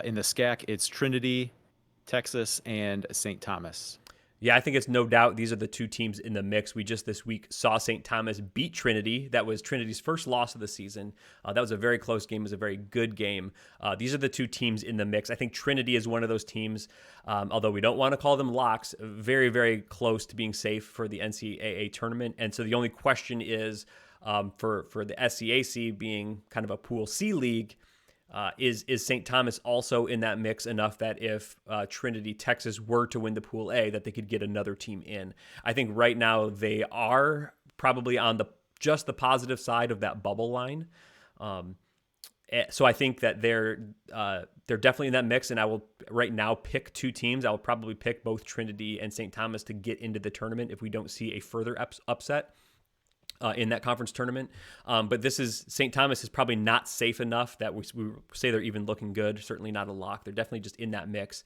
In the SCAC, it's Trinity, Texas, and St. Thomas. Yeah, I think it's no doubt these are the 2 teams in the mix. We just this week saw St. Thomas beat Trinity. That was Trinity's first loss of the season. That was a very close game. It was a very good game. These are the 2 teams in the mix. I think Trinity is one of those teams, although we don't want to call them locks, very, very close to being safe for the NCAA tournament. And so the only question is for the SCAC being kind of a Pool C league, is St. Thomas also in that mix enough that if Trinity, Texas were to win the Pool A, that they could get another team in? I think right now they are probably on just the positive side of that bubble line. So I think that they're definitely in that mix, and I will right now pick two teams. I will probably pick both Trinity and St. Thomas to get into the tournament if we don't see a further upset in that conference tournament. But St. Thomas is probably not safe enough that we say they're even looking good. Certainly not a lock. They're definitely just in that mix.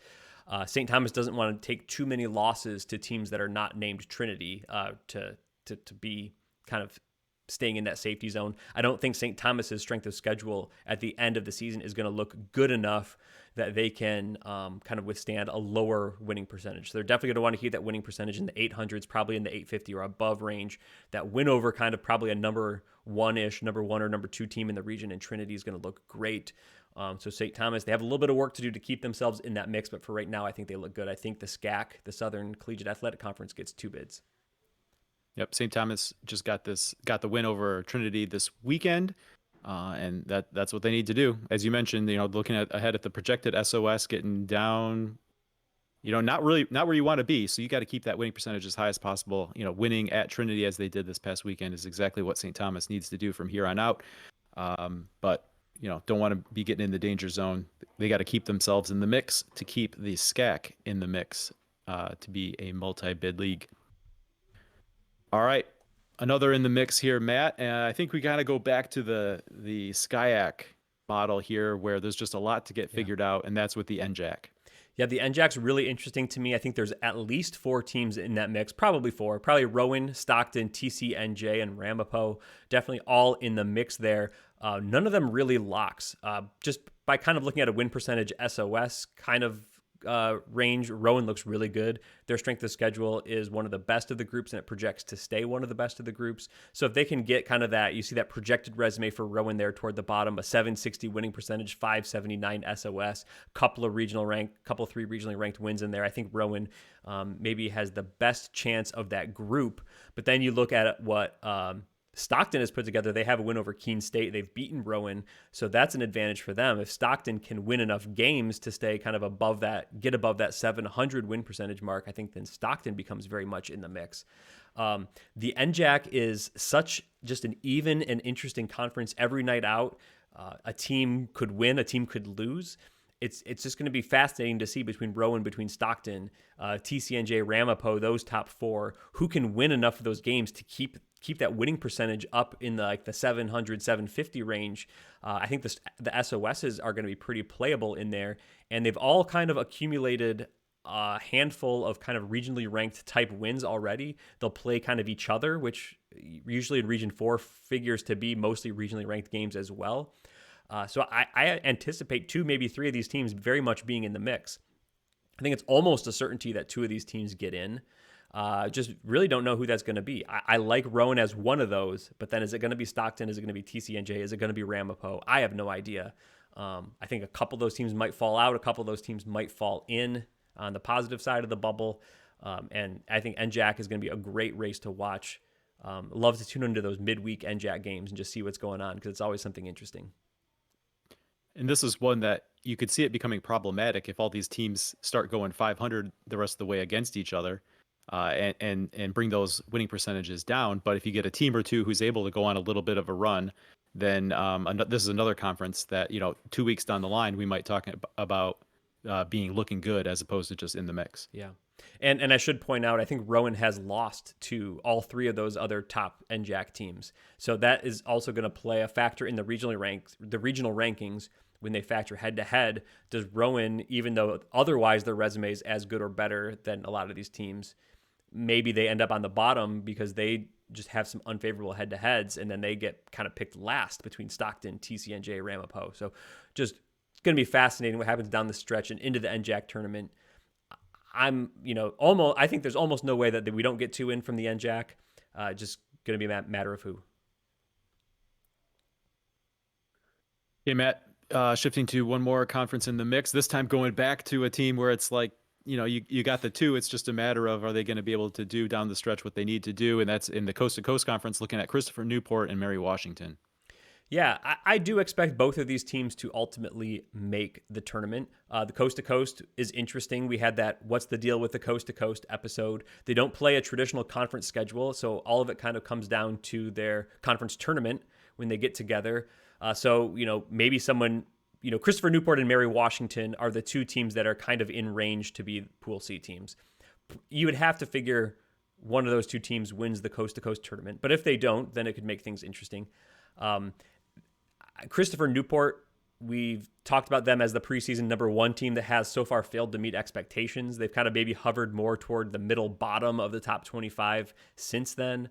St. Thomas doesn't want to take too many losses to teams that are not named Trinity to be kind of staying in that safety zone. I don't think St. Thomas's strength of schedule at the end of the season is going to look good enough that they can kind of withstand a lower winning percentage. So they're definitely going to want to keep that winning percentage in the 800s, probably in the 850 or above range. That win over kind of probably a number one or number two team in the region, and Trinity is going to look great. So St. Thomas, they have a little bit of work to do to keep themselves in that mix, but for right now, I think they look good. I think the SCAC, the Southern Collegiate Athletic Conference, gets 2 bids. Yep, St. Thomas just got the win over Trinity this weekend, and that's what they need to do. As you mentioned, looking ahead at the projected SOS, getting down, not where you want to be. So you got to keep that winning percentage as high as possible. Winning at Trinity as they did this past weekend is exactly what St. Thomas needs to do from here on out. But don't want to be getting in the danger zone. They got to keep themselves in the mix to keep the SCAC in the mix to be a multi-bid league. All right, another in the mix here, Matt. And I think we got to go back to the SCIAC model here, where there's just a lot to get figured out, and that's with the NJAC. Yeah, the NJAC's really interesting to me. I think there's at least 4 teams in that mix, probably 4. Probably Rowan, Stockton, TCNJ, and Ramapo. Definitely all in the mix there. None of them really locks. Just by kind of looking at a win percentage SOS kind of range, Rowan looks really good. Their strength of schedule is one of the best of the groups, and it projects to stay one of the best of the groups. So if they can get kind of that, you see that projected resume for Rowan there toward the bottom, a 760 winning percentage, 579 SOS, couple 3 regionally ranked wins in there. I think Rowan maybe has the best chance of that group. But then you look at what Stockton has put together. They have a win over Keene State. They've beaten Rowan, so that's an advantage for them. If Stockton can win enough games to stay kind of above that, get above that 700 win percentage mark, I think then Stockton becomes very much in the mix. The NJAC is such just an even and interesting conference every night out. A team could win, a team could lose. It's just going to be fascinating to see between Rowan, between Stockton, TCNJ, Ramapo, those top 4, who can win enough of those games to keep that winning percentage up in the 700, 750 range. I think the SOSs are going to be pretty playable in there, and they've all kind of accumulated a handful of kind of regionally ranked type wins already. They'll play kind of each other, which usually in Region 4 figures to be mostly regionally ranked games as well. So I anticipate 2, maybe 3 of these teams very much being in the mix. I think it's almost a certainty that 2 of these teams get in. Just really don't know who that's going to be. I like Rowan as one of those, but then is it going to be Stockton? Is it going to be TCNJ? Is it going to be Ramapo? I have no idea. I think a couple of those teams might fall out. A couple of those teams might fall in on the positive side of the bubble. And I think NJAC is going to be a great race to watch. Love to tune into those midweek NJAC games and just see what's going on, because it's always something interesting. And this is one that you could see it becoming problematic if all these teams start going 500 the rest of the way against each other, and bring those winning percentages down. But if you get a team or two who's able to go on a little bit of a run, then this is another conference that 2 weeks down the line we might talk about looking good as opposed to just in the mix. Yeah. And I should point out, I think Rowan has lost to all 3 of those other top NJAC teams. So that is also going to play a factor in the regional rankings when they factor head-to-head. Does Rowan, even though otherwise their resume is as good or better than a lot of these teams, maybe they end up on the bottom because they just have some unfavorable head-to-heads, and then they get kind of picked last between Stockton, TCNJ, Ramapo. So just it's going to be fascinating what happens down the stretch and into the NJAC tournament. I think there's almost no way that we don't get 2 in from the NJAC. Just going to be a matter of who. Hey, Matt, shifting to one more conference in the mix, this time going back to a team where it's like, you got the 2. It's just a matter of, are they going to be able to do down the stretch what they need to do? And that's in the Coast to Coast Conference, looking at Christopher Newport and Mary Washington. Yeah, I do expect both of these teams to ultimately make the tournament. The Coast to Coast is interesting. We had that What's the Deal with the Coast to Coast episode. They don't play a traditional conference schedule, so all of it kind of comes down to their conference tournament when they get together. So, maybe someone, Christopher Newport and Mary Washington are the two teams that are kind of in range to be Pool C teams. You would have to figure one of those two teams wins the coast-to-coast tournament. But if they don't, then it could make things interesting. Christopher Newport, we've talked about them as the preseason number 1 team that has so far failed to meet expectations. They've kind of maybe hovered more toward the middle bottom of the top 25 since then.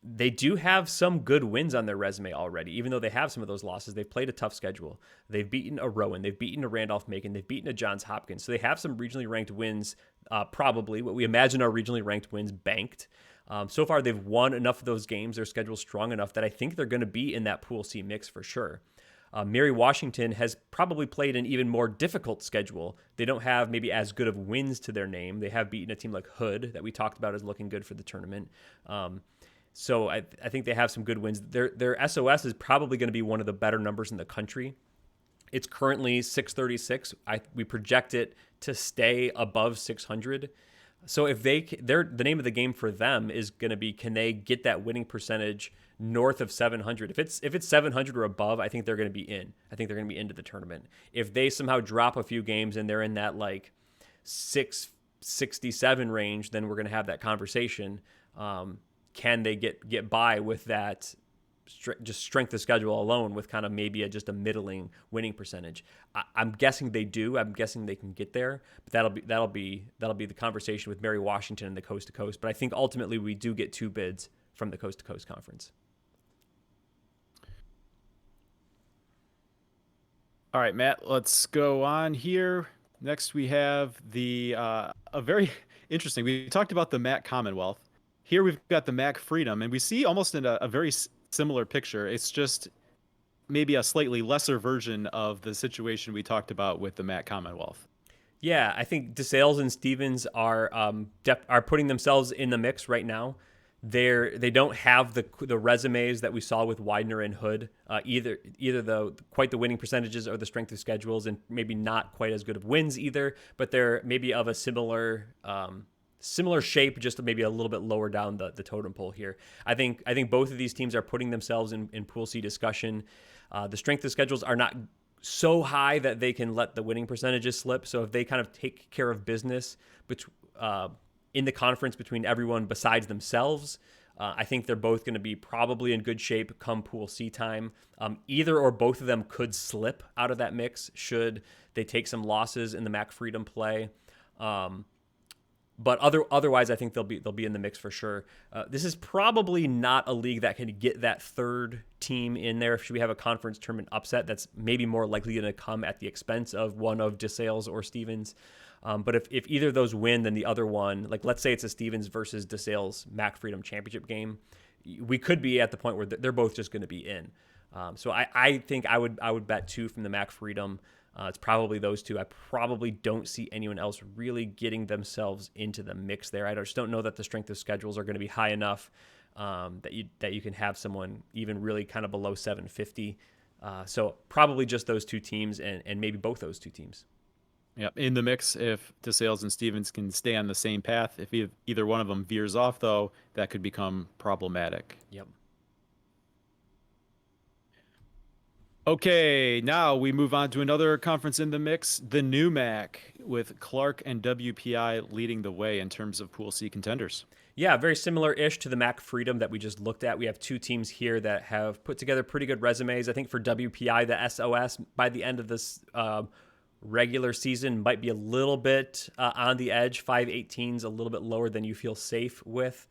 They do have some good wins on their resume already, even though they have some of those losses. They've played a tough schedule. They've beaten a Rowan. They've beaten a Randolph-Macon. They've beaten a Johns Hopkins. So they have some regionally ranked wins, probably what we imagine are regionally ranked wins banked. So far, they've won enough of those games. Their schedule's strong enough that I think they're going to be in that Pool C mix for sure. Mary Washington has probably played an even more difficult schedule. They don't have maybe as good of wins to their name. They have beaten a team like Hood that we talked about as looking good for the tournament. So I think they have some good wins. Their SOS is probably going to be one of the better numbers in the country. It's currently 636. We project it to stay above 600. So if the name of the game for them is going to be, can they get that winning percentage north of 700? If it's 700 or above, I think they're going to be in. I think they're going to be into the tournament. If they somehow drop a few games and they're in that like 667 range, then we're going to have that conversation. Can they get by with that just strength of schedule alone with kind of maybe just a middling winning percentage? I'm guessing they do. I'm guessing they can get there, but that'll be the conversation with Mary Washington and the coast to coast. But I think ultimately we do get 2 bids from the coast to coast conference. All right, Matt, let's go on here. Next, we have a very interesting. We talked about the MAC Commonwealth. Here we've got the MAC Freedom, and we see almost in a very similar picture. It's just maybe a slightly lesser version of the situation we talked about with the MAC Commonwealth. Yeah, I think DeSales and Stevens are putting themselves in the mix right now. They don't have the resumes that we saw with Widener and Hood, either quite the winning percentages or the strength of schedules, and maybe not quite as good of wins either. But they're maybe of a similar shape, just maybe a little bit lower down the totem pole here. I think both of these teams are putting themselves in Pool C discussion. The strength of schedules are not so high that they can let the winning percentages slip. So if they kind of take care of business in the conference between everyone besides themselves, I think they're both going to be probably in good shape come Pool C time. Either or both of them could slip out of that mix should they take some losses in the MAC Freedom play. But otherwise, I think they'll be in the mix for sure. This is probably not a league that can get that third team in there. Should we have a conference tournament upset, that's maybe more likely going to come at the expense of one of DeSales or Stevens. But if either of those win, then the other one, like let's say it's a Stevens versus DeSales MAC Freedom Championship game, we could be at the point where they're both just going to be in. So I think I would bet 2 from the MAC Freedom. It's probably those 2. I probably don't see anyone else really getting themselves into the mix there. I just don't know that the strength of schedules are going to be high enough that you can have someone even really kind of below 750. So probably just those 2 teams and maybe both those 2 teams. Yeah, in the mix if DeSales and Stevens can stay on the same path. If either one of them veers off, though, that could become problematic. Yep. Okay, now we move on to another conference in the mix, the NEWMAC, with Clark and WPI leading the way in terms of Pool C contenders. Yeah, very similar-ish to the MAC Freedom that we just looked at. We have 2 teams here that have put together pretty good resumes. I think for WPI, the SOS by the end of this regular season might be a little bit on the edge. 518's a little bit lower than you feel safe with.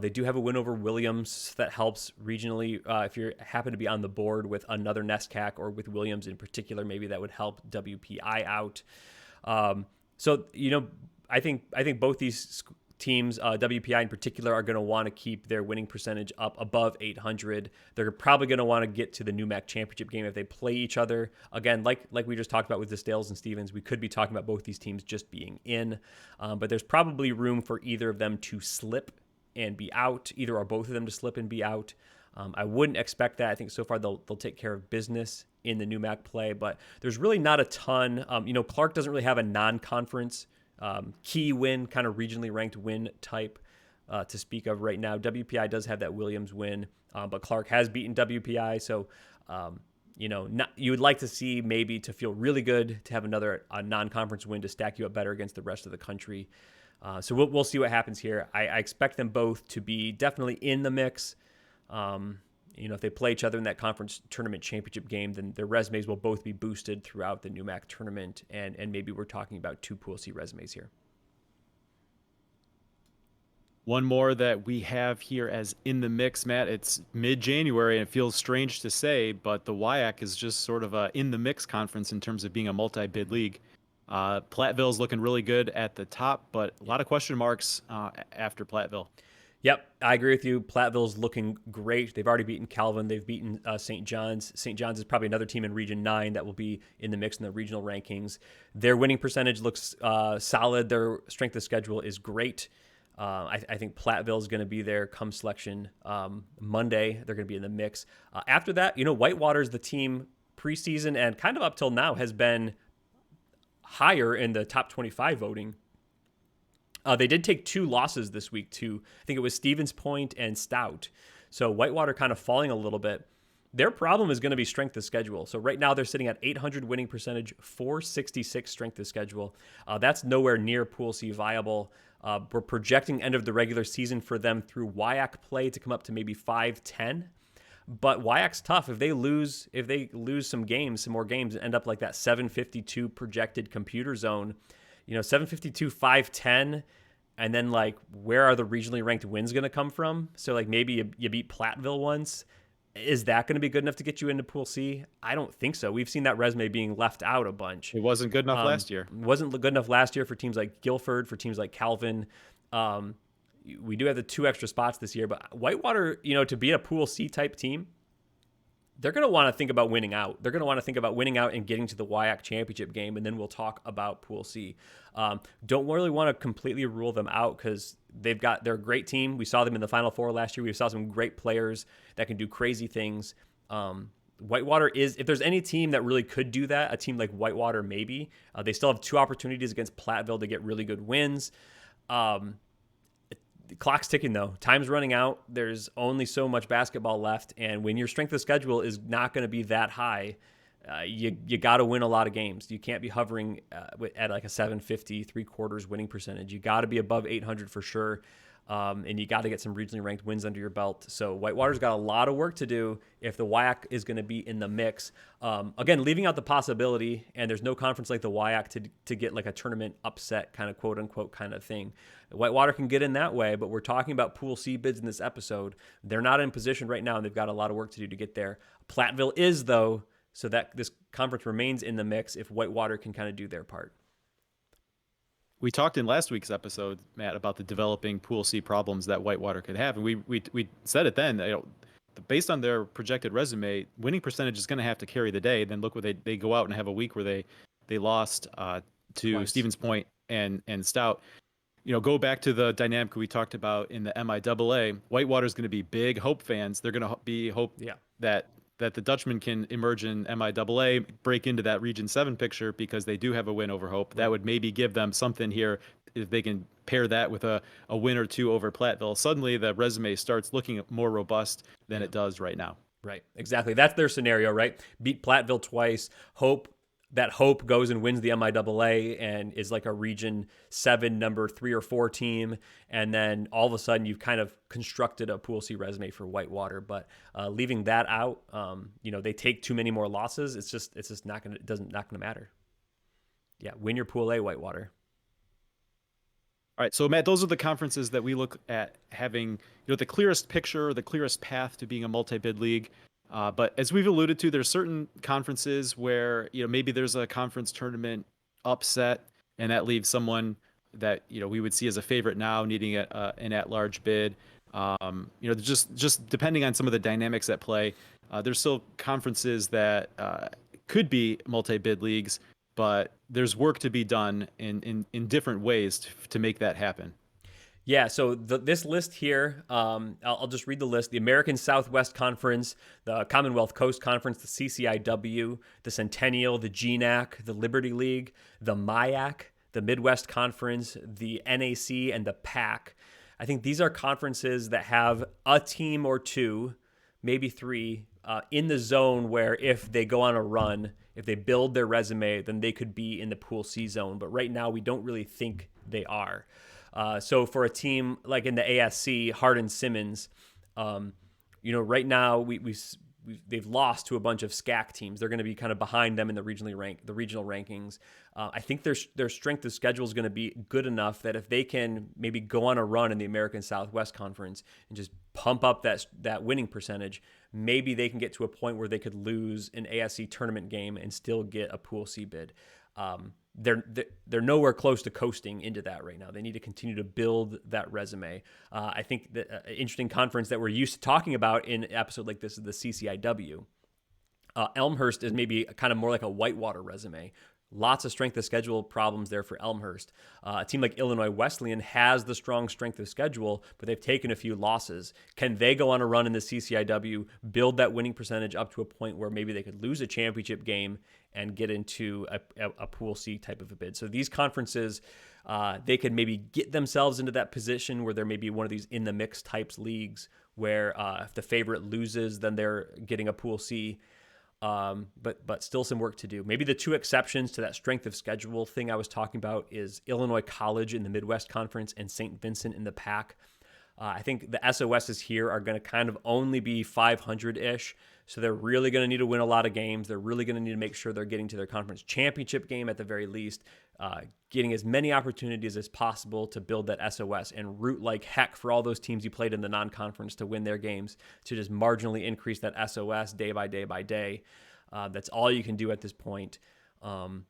They do have a win over Williams that helps regionally. If you happen to be on the board with another NESCAC or with Williams in particular, maybe that would help WPI out. So I think both these teams, WPI in particular, are going to want to keep their winning percentage up above 800. They're probably going to want to get to the NEWMAC championship game if they play each other. Again, like we just talked about with DeSales and Stevens, we could be talking about both these teams just being in. But there's probably room for either of them to slip and be out, either or both of them to slip and be out. I wouldn't expect that. I think so far they'll take care of business in the NEWMAC play, but there's really not a ton. Clark doesn't really have a non-conference key win, kind of regionally ranked win type. to speak of right now. WPI does have that Williams win, but Clark has beaten WPI. So, you would like to see maybe to feel really good to have another non-conference win to stack you up better against the rest of the country. So we'll see what happens here. I expect them both to be definitely in the mix. If they play each other in that conference tournament championship game, then their resumes will both be boosted throughout the NEWMAC tournament. And maybe we're talking about 2 Pool C resumes here. One more that we have here as in the mix, Matt. It's mid-January, and it feels strange to say, but the WIAC is just sort of a in the mix conference in terms of being a multi-bid league. Platteville's looking really good at the top, but a lot of question marks after Platteville. Yep, I agree with you. Platteville's looking great. They've already beaten Calvin. They've beaten St. John's. St. John's is probably another team in Region 9 that will be in the mix in the regional rankings. Their winning percentage looks solid. Their strength of schedule is great. I think Platteville is going to be there come selection Monday. They're going to be in the mix. After that, Whitewater's the team preseason and kind of up till now has been higher in the top 25 voting. They did take 2 losses this week to, I think it was Stevens Point and Stout. So Whitewater kind of falling a little bit. Their problem is going to be strength of schedule. So right now they're sitting at 800 winning percentage, 466 strength of schedule. That's nowhere near Pool C viable. We're projecting end of the regular season for them through WIAC play to come up to maybe 510. But WIAC's tough. If they lose some more games, and end up like that 752 projected computer zone, 752, 510, and then like where are the regionally ranked wins going to come from? So like maybe you beat Platteville once. Is that going to be good enough to get you into Pool C? I don't think so. We've seen that resume being left out a bunch. It wasn't good enough last year. It wasn't good enough last year for teams like Guilford, for teams like Calvin. We do have the 2 extra spots this year, but Whitewater, to be a Pool C type team, they're going to want to think about winning out. They're going to want to think about winning out and getting to the WIAC championship game, and then we'll talk about Pool C. Don't really want to completely rule them out because they're a great team. We saw them in the Final Four last year. We saw some great players that can do crazy things. Whitewater is, if there's any team that really could do that, a team like Whitewater maybe. They still have 2 opportunities against Platteville to get really good wins. The clock's ticking, though. Time's running out. There's only so much basketball left. And when your strength of schedule is not going to be that high, you got to win a lot of games. You can't be hovering at like a 750, 3/4 winning percentage. You got to be above 800 for sure. And you got to get some regionally ranked wins under your belt. So Whitewater's got a lot of work to do if the WIAC is going to be in the mix. Again, leaving out the possibility, and there's no conference like the WIAC to get like a tournament upset kind of quote unquote kind of thing. Whitewater can get in that way, but we're talking about Pool C bids in this episode. They're not in position right now, and they've got a lot of work to do to get there. Platteville is, though, so that this conference remains in the mix if Whitewater can kind of do their part. We talked in last week's episode, Matt, about the developing Pool C problems that Whitewater could have, and we said it then. Based on their projected resume, winning percentage is going to have to carry the day. Then look where they go out and have a week where they lost to Twice. Stevens Point and Stout. Go back to the dynamic we talked about in the MIAA. Whitewater's going to be big Hope fans. They're going to be hope that the Dutchmen can emerge in MIAA, break into that Region 7 picture because they do have a win over Hope. That would maybe give them something here if they can pair that with a win or 2 over Platteville. Suddenly the resume starts looking more robust than it does right now. Right, exactly. That's their scenario, right? Beat Platteville twice, Hope goes and wins the MIAA and is like a Region 7 number 3 or 4 team, and then all of a sudden you've kind of constructed a Pool C resume for Whitewater. But leaving that out, they take too many more losses. It's just not gonna matter. Yeah, win your Pool A, Whitewater. All right, so Matt, those are the conferences that we look at having the clearest picture, the clearest path to being a multi-bid league. But as we've alluded to, there's certain conferences where maybe there's a conference tournament upset, and that leaves someone that we would see as a favorite now needing an at-large bid. Just depending on some of the dynamics at play, there's still conferences that could be multi-bid leagues, but there's work to be done in different ways to make that happen. Yeah, so this list here, I'll just read the list. The American Southwest Conference, the Commonwealth Coast Conference, the CCIW, the Centennial, the GNAC, the Liberty League, the MIAC, the Midwest Conference, the NAC, and the PAC. I think these are conferences that have a team or two, maybe three, in the zone where if they go on a run, if they build their resume, then they could be in the Pool C zone. But right now, we don't really think they are. So for a team like in the ASC, Hardin-Simmons, right now they've lost to a bunch of SCAC teams. They're going to be kind of behind them in the regional rankings. I think their strength of schedule is going to be good enough that if they can maybe go on a run in the American Southwest Conference and just pump up that winning percentage, maybe they can get to a point where they could lose an ASC tournament game and still get a Pool C bid. They're nowhere close to coasting into that right now. They need to continue to build that resume. I think that an interesting conference that we're used to talking about in an episode like this is the CCIW. Elmhurst is maybe kind of more like a whitewater resume. Lots of strength of schedule problems there for Elmhurst. A team like Illinois Wesleyan has the strong strength of schedule, but they've taken a few losses. Can they go on a run in the CCIW, build that winning percentage up to a point where maybe they could lose a championship game and get into a Pool C type of a bid? So these conferences, they could maybe get themselves into that position where they're maybe one of these in the mix types leagues where if the favorite loses, then they're getting a Pool C. But still some work to do. Maybe the two exceptions to that strength of schedule thing I was talking about is Illinois College in the Midwest Conference and St. Vincent in the PAC. I think the SOSs here are going to kind of only be 500-ish, so they're really going to need to win a lot of games. They're really going to need to make sure they're getting to their conference championship game at the very least, getting as many opportunities as possible to build that SOS and root like heck for all those teams you played in the non-conference to win their games, to just marginally increase that SOS day by day by day. That's all you can do at this point. St.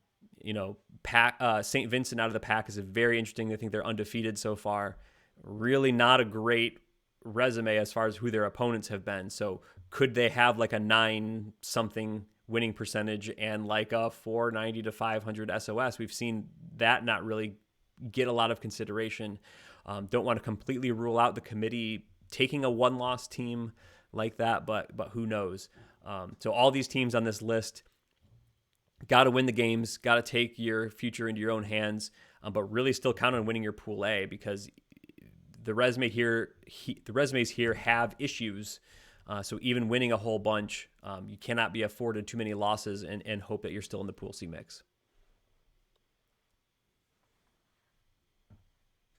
Vincent out of the PAC is a very interesting. I think they're undefeated so far. Really not a great resume as far as who their opponents have been. So could they have like a 9-something winning percentage and like a 490 to 500 SOS? We've seen that not really get a lot of consideration. Don't want to completely rule out the committee taking a one-loss team like that, but who knows? So all these teams on this list got to win the games, got to take your future into your own hands, but really still count on winning your Pool A, because the resumes here have issues. So even winning a whole bunch, you cannot be afforded too many losses and hope that you're still in the Pool C mix.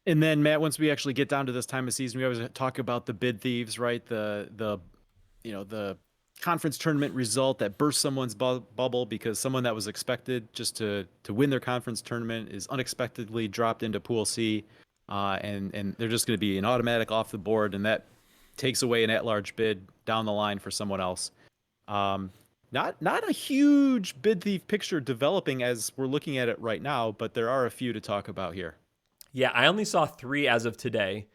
And then, Matt, once we actually get down to this time of season, we always talk about the bid thieves, right? The conference tournament result that burst someone's bubble because someone that was expected just to win their conference tournament is unexpectedly dropped into Pool C, and they're just going to be an automatic off the board, and that takes away an at-large bid down the line for someone else. Not a huge bid thief picture developing as we're looking at it right now, but there are a few to talk about here. Yeah, I only saw 3 as of today.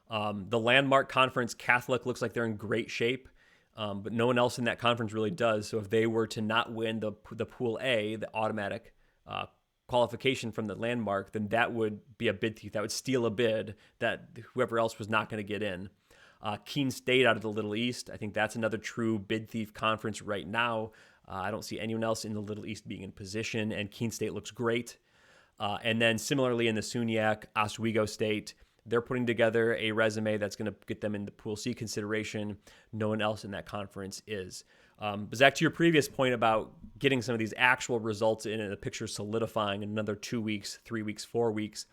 The Landmark Conference, Catholic, looks like they're in great shape, but no one else in that conference really does. So if they were to not win the Pool A, the automatic qualification from the Landmark, then that would be a bid thief. That would steal a bid that whoever else was not going to get in. Keene State out of the Little East, I think that's another true bid thief conference right now. I don't see anyone else in the Little East being in position, and Keene State looks great. And then similarly in the SCIAC, Oswego State, they're putting together a resume that's going to get them in the Pool C consideration. No one else in that conference is. But Zach, to your previous point about getting some of these actual results in and the picture solidifying in another 2 weeks, 3 weeks, 4 weeks,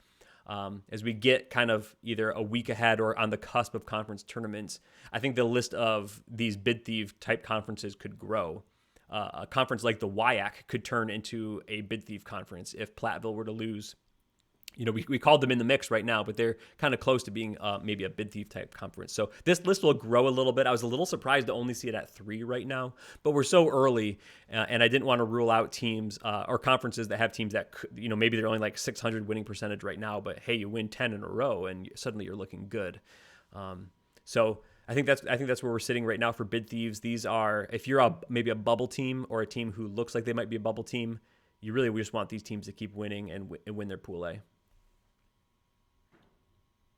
as we get kind of either a week ahead or on the cusp of conference tournaments, I think the list of these bid thief type conferences could grow. A conference like the WIAC could turn into a bid thief conference if Platteville were to lose. We called them in the mix right now, but they're kind of close to being maybe a bid thief type conference. So this list will grow a little bit. I was a little surprised to only see it at 3 right now, but we're so early, and I didn't want to rule out teams or conferences that have teams that maybe they're only like 600 winning percentage right now, but hey, you win 10 in a row and suddenly you're looking good. So I think that's where we're sitting right now for bid thieves. These are, if you're maybe a bubble team or a team who looks like they might be a bubble team, we just want these teams to keep winning and win their Pool A.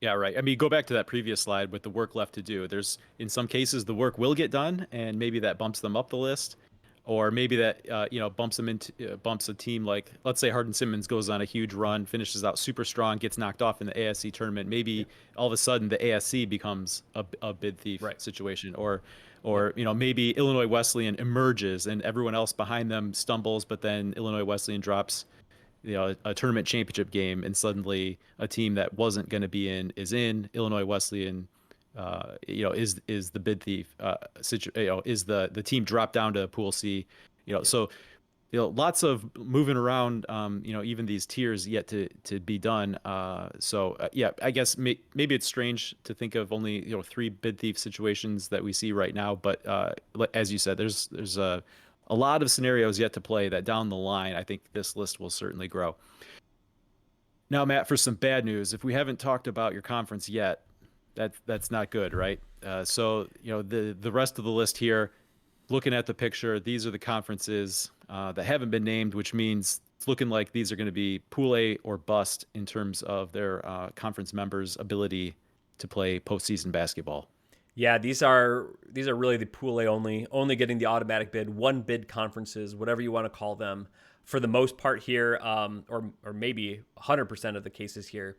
Yeah, right. I mean, go back to that previous slide with the work left to do. There's, in some cases, the work will get done, and maybe that bumps them up the list. or maybe that bumps a team like, let's say Hardin Simmons goes on a huge run, finishes out super strong, gets knocked off in the ASC tournament. Maybe all of a sudden the ASC becomes a bid thief situation, or maybe Illinois Wesleyan emerges and everyone else behind them stumbles, but then Illinois Wesleyan drops a tournament championship game, and suddenly a team that wasn't going to be is in. Illinois Wesleyan is the bid thief, is the team dropped down to Pool C, so lots of moving around, even these tiers yet to be done. I guess maybe it's strange to think of only 3 bid thief situations that we see right now, but as you said, there's a lot of scenarios yet to play that down the line, I think this list will certainly grow. Now, Matt, for some bad news, if we haven't talked about your conference yet, that's not good, right? The rest of the list here, looking at the picture, these are the conferences that haven't been named, which means it's looking like these are going to be Pool A or bust in terms of their conference members' ability to play postseason basketball. Yeah, these are really the Pool A only getting the automatic bid, 1 bid conferences, whatever you want to call them. For the most part here, or maybe 100% of the cases here,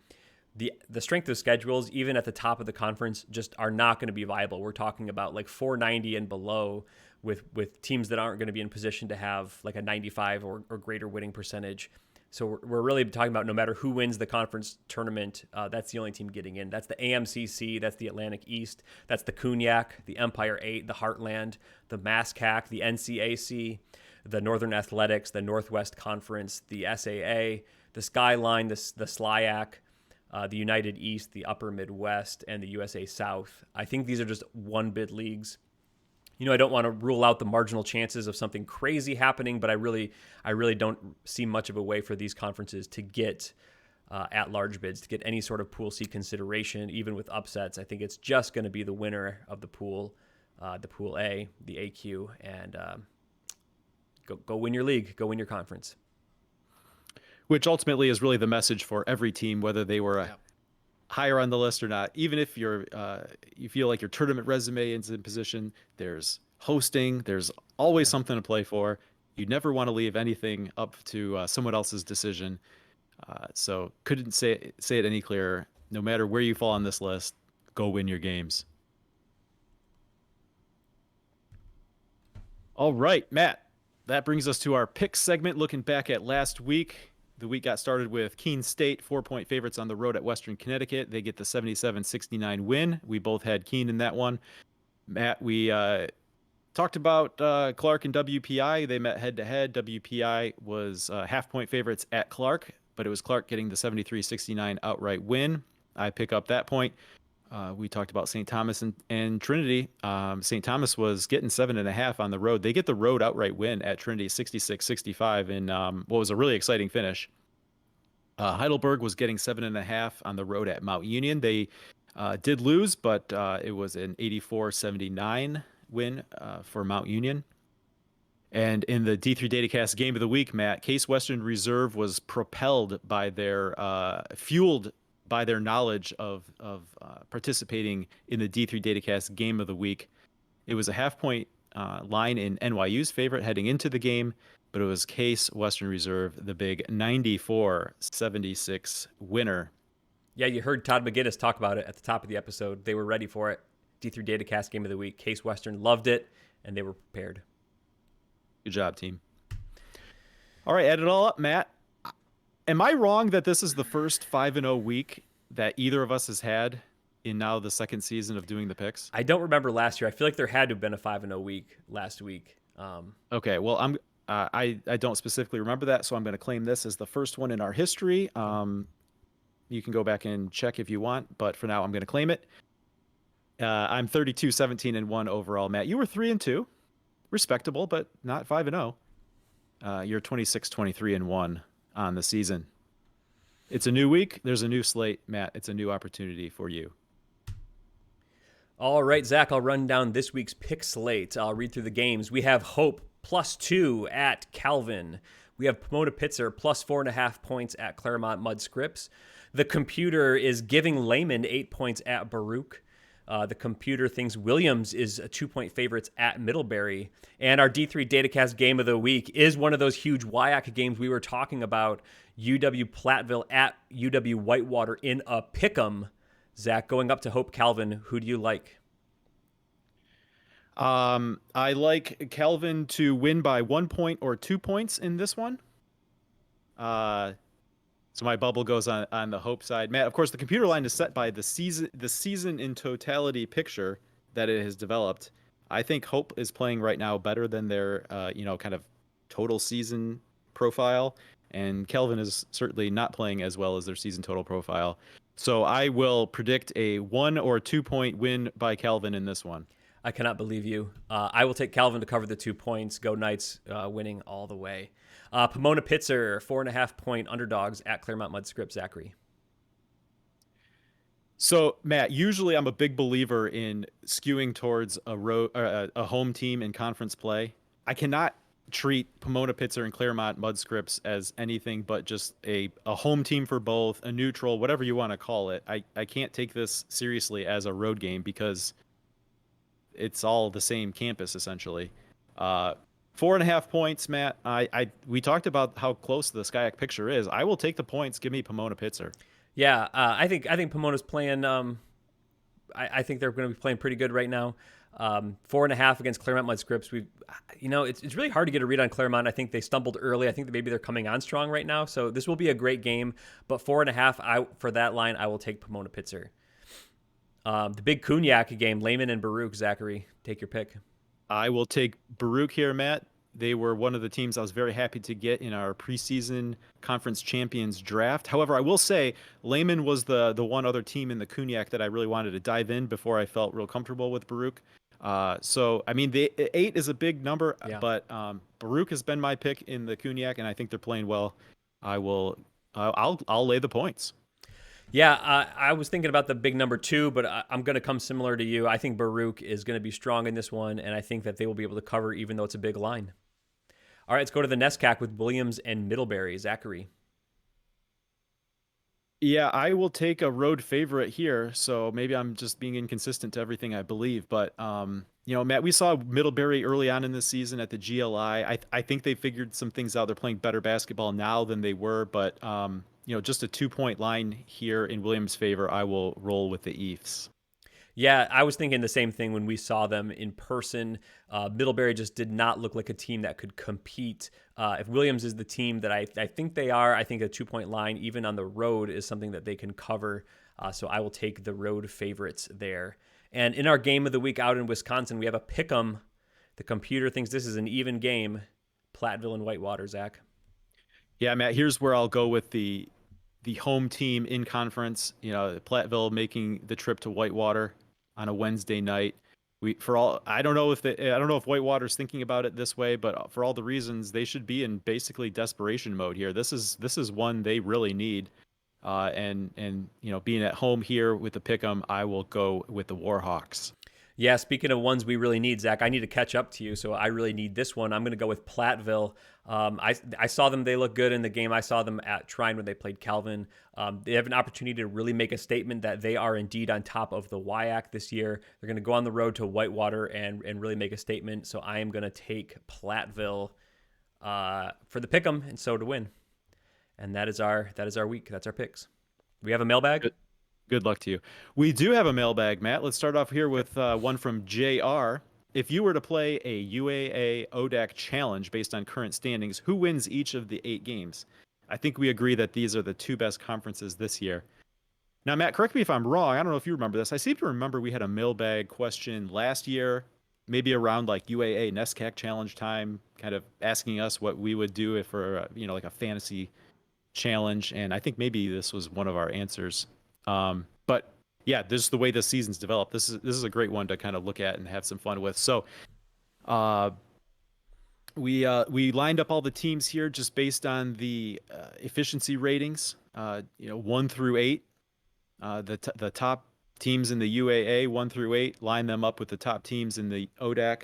the strength of schedules, even at the top of the conference, just are not going to be viable. We're talking about like 490 and below with teams that aren't going to be in position to have like a 95 or greater winning percentage. So we're really talking about no matter who wins the conference tournament, that's the only team getting in. That's the AMCC, that's the Atlantic East, that's the CUNYAC, the Empire 8, the Heartland, the MASCAC, the NCAC, the Northern Athletics, the Northwest Conference, the SAA, the Skyline, the SCIAC, the United East, the Upper Midwest, and the USA South. I think these are just 1 bid leagues. I don't want to rule out the marginal chances of something crazy happening, but I really don't see much of a way for these conferences to get at-large bids, to get any sort of Pool C consideration, even with upsets. I think it's just going to be the winner of the Pool A, the AQ, and go win your league, go win your conference. Which ultimately is really the message for every team, whether they were higher on the list or not. Even if you feel like your tournament resume is in position, there's hosting, there's always something to play for. You never want to leave anything up to someone else's decision. So couldn't say it any clearer. No matter where you fall on this list, go win your games. All right, Matt, that brings us to our pick segment, looking back at last week. The week got started with Keene State, 4-point favorites on the road at Western Connecticut. They get the 77-69 win. We both had Keene in that one. Matt, we talked about Clark and WPI. They met head-to-head. WPI was half-point favorites at Clark, but it was Clark getting the 73-69 outright win. I pick up that point. We talked about St. Thomas and Trinity. St. Thomas was getting 7.5 on the road. They get the road outright win at Trinity, 66-65, in what was a really exciting finish. Heidelberg was getting 7.5 on the road at Mount Union. They did lose, but it was an 84-79 win for Mount Union. And in the D3 Datacast Game of the Week, Matt, Case Western Reserve was propelled by fueled by their knowledge of participating in the D3 Datacast Game of the Week. It was a half-point line in NYU's favorite heading into the game, but it was Case Western Reserve, the big 94-76 winner. Yeah, you heard Todd McGinnis talk about it at the top of the episode. They were ready for it. D3 Datacast Game of the Week. Case Western loved it, and they were prepared. Good job, team. All right, add it all up, Matt. Am I wrong that this is the first 5-0 week that either of us has had in now the second season of doing the picks? I don't remember last year. I feel like there had to have been a 5-0 week last week. Okay, well, I don't specifically remember that, so I'm going to claim this as the first one in our history. You can go back and check if you want, but for now, I'm going to claim it. I'm 32-17-1 overall, Matt. You were 3-2, respectable, but not 5-0. You're 26-23-1. On the season. It's a new week. There's a new slate, Matt. It's a new opportunity for you. All right, Zach, I'll run down this week's pick slate. I'll read through the games. We have Hope +2 at Calvin. We have Pomona Pitzer +4.5 points at Claremont Mudd Scripps. The Computer is giving Lehman 8 points at Baruch. The computer thinks Williams is a 2-point favorites at Middlebury. And our D3 Datacast game of the week is one of those huge WIAC games we were talking about. UW Platteville at UW Whitewater in a pick'em. Zach, going up to Hope Calvin, who do you like? I like Calvin to win by 1 point or 2 points in this one. So my bubble goes on the Hope side. Matt, of course, the computer line is set by the season in totality picture that it has developed. I think Hope is playing right now better than their, kind of total season profile. And Kelvin is certainly not playing as well as their season total profile. So I will predict a 1 or 2 point win by Calvin in this one. I cannot believe you. I will take Calvin to cover the 2 points. Go Knights, winning all the way. Pomona Pitzer, 4.5 point underdogs at Claremont Mudscript. Zachary. So Matt, usually I'm a big believer in skewing towards a home team in conference play. I cannot treat Pomona Pitzer and Claremont Mudscripts as anything but just a home team for both, a neutral, whatever you want to call it. I can't take this seriously as a road game because it's all the same campus essentially. 4.5 points, Matt. We talked about how close the SCIAC picture is. I will take the points. Give me Pomona Pitzer. Yeah, I think Pomona's playing. I think they're going to be playing pretty good right now. 4.5 against Claremont Mudscripts. It's really hard to get a read on Claremont. I think they stumbled early. I think that maybe they're coming on strong right now. So this will be a great game. But 4.5, for that line, I will take Pomona Pitzer. The big Cognac game, Lehman and Baruch. Zachary, take your pick. I will take Baruch here, Matt. They were one of the teams I was very happy to get in our preseason conference champions draft. However, I will say Lehman was the one other team in the Cognac that I really wanted to dive in before I felt real comfortable with Baruch. The 8 is a big number, yeah. But Baruch has been my pick in the Cognac, and I think they're playing well. I'll lay the points. Yeah, I was thinking about the big number 2, but I'm going to come similar to you. I think Baruch is going to be strong in this one, and I think that they will be able to cover even though it's a big line. All right, let's go to the NESCAC with Williams and Middlebury. Zachary. Yeah, I will take a road favorite here, so maybe I'm just being inconsistent to everything I believe. But, Matt, we saw Middlebury early on in the season at the GLI. I think they figured some things out. They're playing better basketball now than they were, but just a 2 point line here in Williams' favor. I will roll with the Ephs. Yeah, I was thinking the same thing when we saw them in person. Middlebury just did not look like a team that could compete. If Williams is the team that I think they are, I think a 2 point line, even on the road, is something that they can cover. So I will take the road favorites there. And in our game of the week out in Wisconsin, we have a pick'em. The computer thinks this is an even game. Platteville and Whitewater, Zach. Yeah, Matt, here's where I'll go with the home team in conference. Platteville making the trip to Whitewater on a Wednesday night. I don't know if Whitewater's thinking about it this way, but for all the reasons, they should be in basically desperation mode here. This is one they really need. Being at home here with the pick'em, I will go with the Warhawks. Yeah, speaking of ones we really need, Zach, I need to catch up to you, so I really need this one. I'm going to go with Platteville. I saw them. They look good in the game. I saw them at Trine when they played Calvin. They have an opportunity to really make a statement that they are indeed on top of the WIAC this year. They're going to go on the road to Whitewater and really make a statement, so I am going to take Platteville for the pick'em and so to win. And that is our week. That's our picks. We have a mailbag? Good luck to you. We do have a mailbag, Matt. Let's start off here with one from JR. If you were to play a UAA ODAC challenge based on current standings, who wins each of the 8 games? I think we agree that these are the 2 best conferences this year. Now, Matt, correct me if I'm wrong. I don't know if you remember this. I seem to remember we had a mailbag question last year, maybe around like UAA NESCAC challenge time, kind of asking us what we would do if for like a fantasy challenge. And I think maybe this was one of our answers. But yeah, this is the way the season's developed. This is a great one to kind of look at and have some fun with. So, we lined up all the teams here just based on the efficiency ratings. 1 through 8. The top teams in the UAA 1 through 8. Line them up with the top teams in the ODAC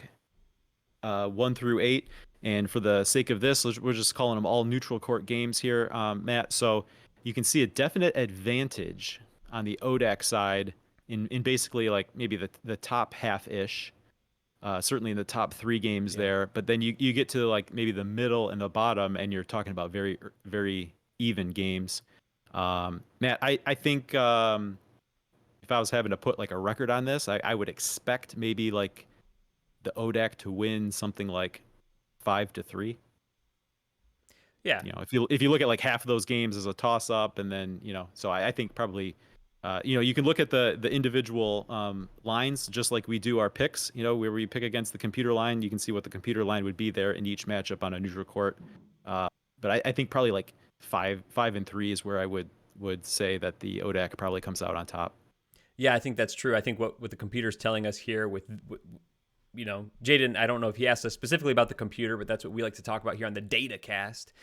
1 through 8. And for the sake of this, we're just calling them all neutral court games here, Matt. So you can see a definite advantage on the ODAC side in basically like maybe the top half-ish, certainly in the top 3 games there. But then you get to like maybe the middle and the bottom, and you're talking about very, very even games. Matt, I think if I was having to put like a record on this, I would expect maybe like the ODAC to win something like 5-3. Yeah. If you look at like half of those games as a toss up, and then so I think probably you can look at the individual lines just like we do our picks. Where we pick against the computer line, you can see what the computer line would be there in each matchup on a neutral court. But I think probably like 5-3 is where I would say that the ODAC probably comes out on top. Yeah, I think that's true. I think what the computer's telling us here with Jaden, I don't know if he asked us specifically about the computer, but that's what we like to talk about here on the Datacast.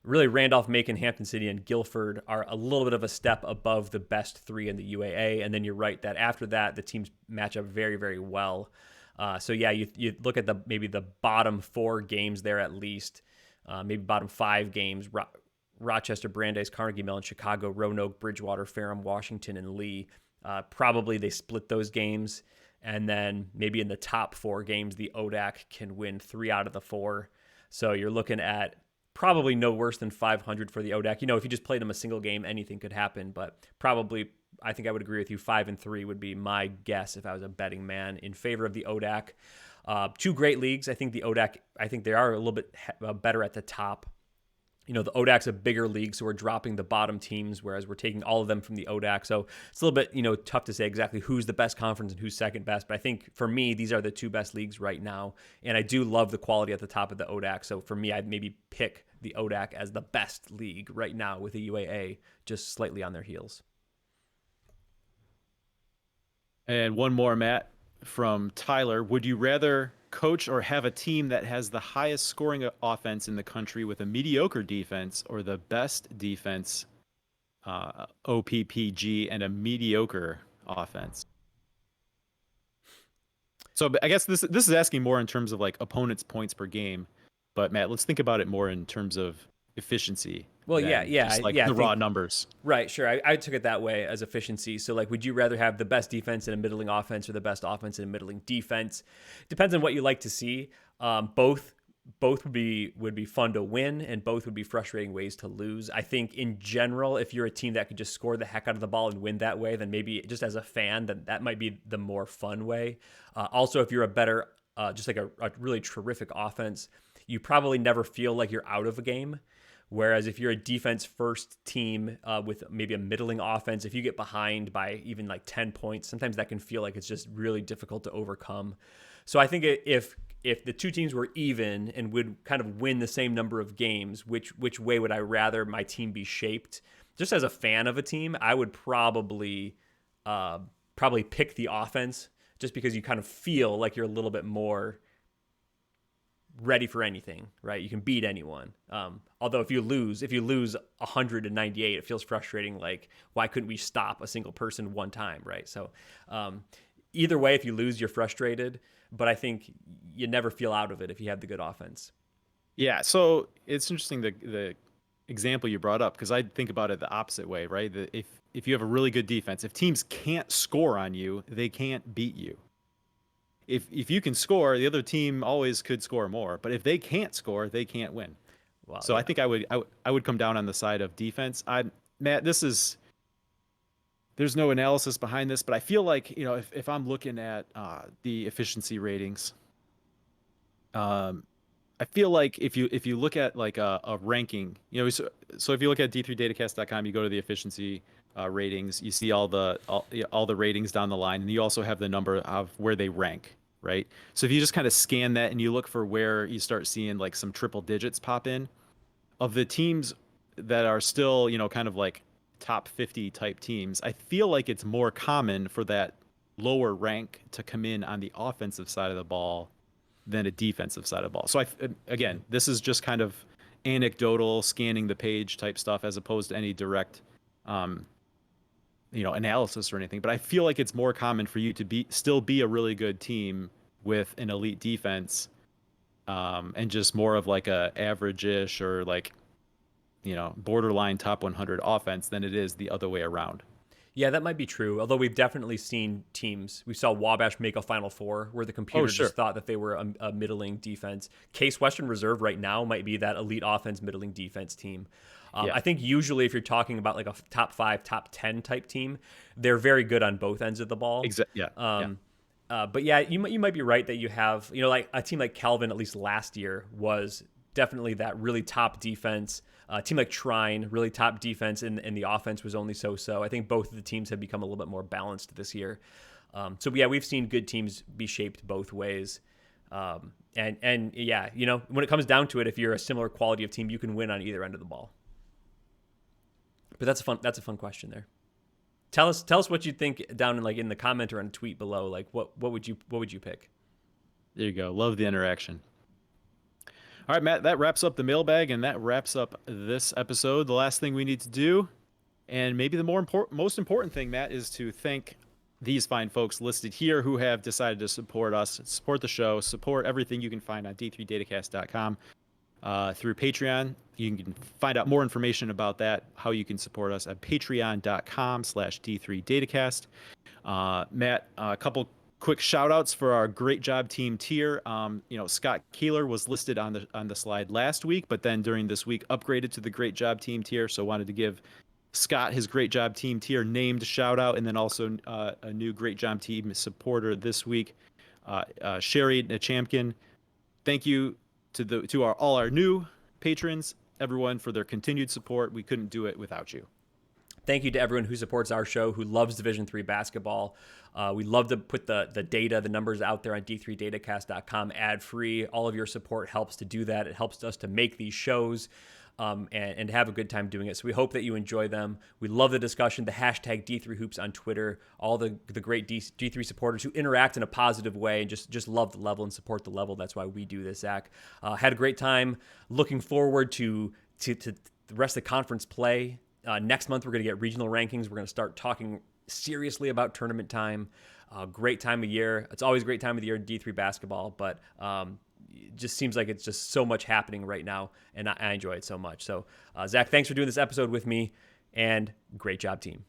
Really, Randolph-Macon, Hampton City, and Guilford are a little bit of a step above the best 3 in the UAA. And then you're right that after that, the teams match up very, very well. So yeah, you look at maybe the bottom 4 games there at least, maybe bottom 5 games, Rochester, Brandeis, Carnegie Mellon, Chicago, Roanoke, Bridgewater, Ferrum, Washington, and Lee. Probably they split those games. And then maybe in the top 4 games, the ODAC can win 3 out of the 4. So you're looking at probably no worse than 500 for the ODAC. If you just played them a single game, anything could happen. But probably, I think I would agree with you, 5-3 would be my guess if I was a betting man in favor of the ODAC. 2 great leagues. I think the ODAC, they are a little bit better at the top. The ODAC's a bigger league, so we're dropping the bottom teams, whereas we're taking all of them from the ODAC. So it's a little bit, tough to say exactly who's the best conference and who's second best. But I think for me, these are the 2 best leagues right now. And I do love the quality at the top of the ODAC. So for me, I'd maybe pick the ODAC as the best league right now with the UAA just slightly on their heels. And one more, Matt, from Tyler. Would you rather coach or have a team that has the highest scoring offense in the country with a mediocre defense, or the best defense, OPPG, and a mediocre offense? So I guess this is asking more in terms of like opponents' points per game. But Matt, let's think about it more in terms of efficiency. Well, just the raw numbers. Right, sure. I took it that way as efficiency. So, like, would you rather have the best defense and a middling offense, or the best offense and a middling defense? Depends on what you like to see. Both would be fun to win, and both would be frustrating ways to lose. I think in general, if you're a team that could just score the heck out of the ball and win that way, then maybe just as a fan, that might be the more fun way. Also, if you're a better, just like a really terrific offense, you probably never feel like you're out of a game. Whereas if you're a defense-first team with maybe a middling offense, if you get behind by even like 10 points, sometimes that can feel like it's just really difficult to overcome. So I think if the 2 teams were even and would kind of win the same number of games, which way would I rather my team be shaped? Just as a fan of a team, I would probably pick the offense, just because you kind of feel like you're a little bit more ready for anything, right? You can beat anyone. Although if you lose 198, it feels frustrating. Like, why couldn't we stop a single person one time, right? So either way, if you lose, you're frustrated. But I think you never feel out of it if you have the good offense. Yeah, so it's interesting the example you brought up, because I think about it the opposite way, right? If you have a really good defense, if teams can't score on you, they can't beat you. If you can score, the other team always could score more. But if they can't score, they can't win. Wow, so yeah. I think I would come down on the side of defense. Matt, there's no analysis behind this, but I feel like if I'm looking at the efficiency ratings, I feel like if you look at like a ranking, so if you look at d3datacast.com, you go to the efficiency ratings, you see all the ratings down the line, and you also have the number of where they rank, right? So if you just kind of scan that and you look for where you start seeing like some triple digits pop in, of the teams that are still kind of like top 50 type teams, I feel like it's more common for that lower rank to come in on the offensive side of the ball than a defensive side of the ball. So again, this is just kind of anecdotal, scanning the page type stuff, as opposed to any direct analysis or anything. But I feel like it's more common for you to still be a really good team with an elite defense, and just more of like a average-ish or like borderline top 100 offense than it is the other way around. Yeah, that might be true. Although we've definitely seen teams. We saw Wabash make a Final Four where the computer sure. just thought that they were a middling defense. Case Western Reserve right now might be that elite offense, middling defense team. Yeah. I think usually if you're talking about like a top 5, top 10 type team, they're very good on both ends of the ball. Yeah. But yeah, you might be right that you have, like a team like Calvin, at least last year, was definitely that really top defense. A team like Trine, really top defense, and the offense was only so-so. I think both of the teams have become a little bit more balanced this year. So yeah, we've seen good teams be shaped both ways. And yeah, when it comes down to it, if you're a similar quality of team, you can win on either end of the ball. But that's a fun question there. Tell us what you think down in the comment or on a tweet below. Like what would you pick? There you go. Love the interaction. All right, Matt, that wraps up the mailbag, and that wraps up this episode. The last thing we need to do, and maybe the most important thing, Matt, is to thank these fine folks listed here who have decided to support us, support the show, support everything you can find on d3datacast.com. Through Patreon. You can find out more information about that, how you can support us at patreon.com/D3Datacast. Matt, a couple quick shout outs for our Great Job Team tier. Scott Keeler was listed on the slide last week, but then during this week upgraded to the Great Job Team tier. So wanted to give Scott his Great Job Team tier named shout out, and then also a new Great Job Team supporter this week, Sherry Champkin. Thank you to all our new patrons, everyone, for their continued support. We couldn't do it without you. Thank you to everyone who supports our show, who loves Division III basketball. We love to put the data, the numbers out there on d3datacast.com ad-free. All of your support helps to do that. It helps us to make these shows and have a good time doing it. So we hope that you enjoy them. We love the discussion, the hashtag D3Hoops on Twitter, all the great D3 supporters who interact in a positive way and just love the level and support the level. That's why we do this, Zach. Had a great time. Looking forward to the rest of the conference play. Next month, we're going to get regional rankings. We're going to start talking seriously about tournament time. Great time of year. It's always a great time of the year in D3 basketball, but it just seems like it's just so much happening right now, and I enjoy it so much. So, Zach, thanks for doing this episode with me, and great job, team.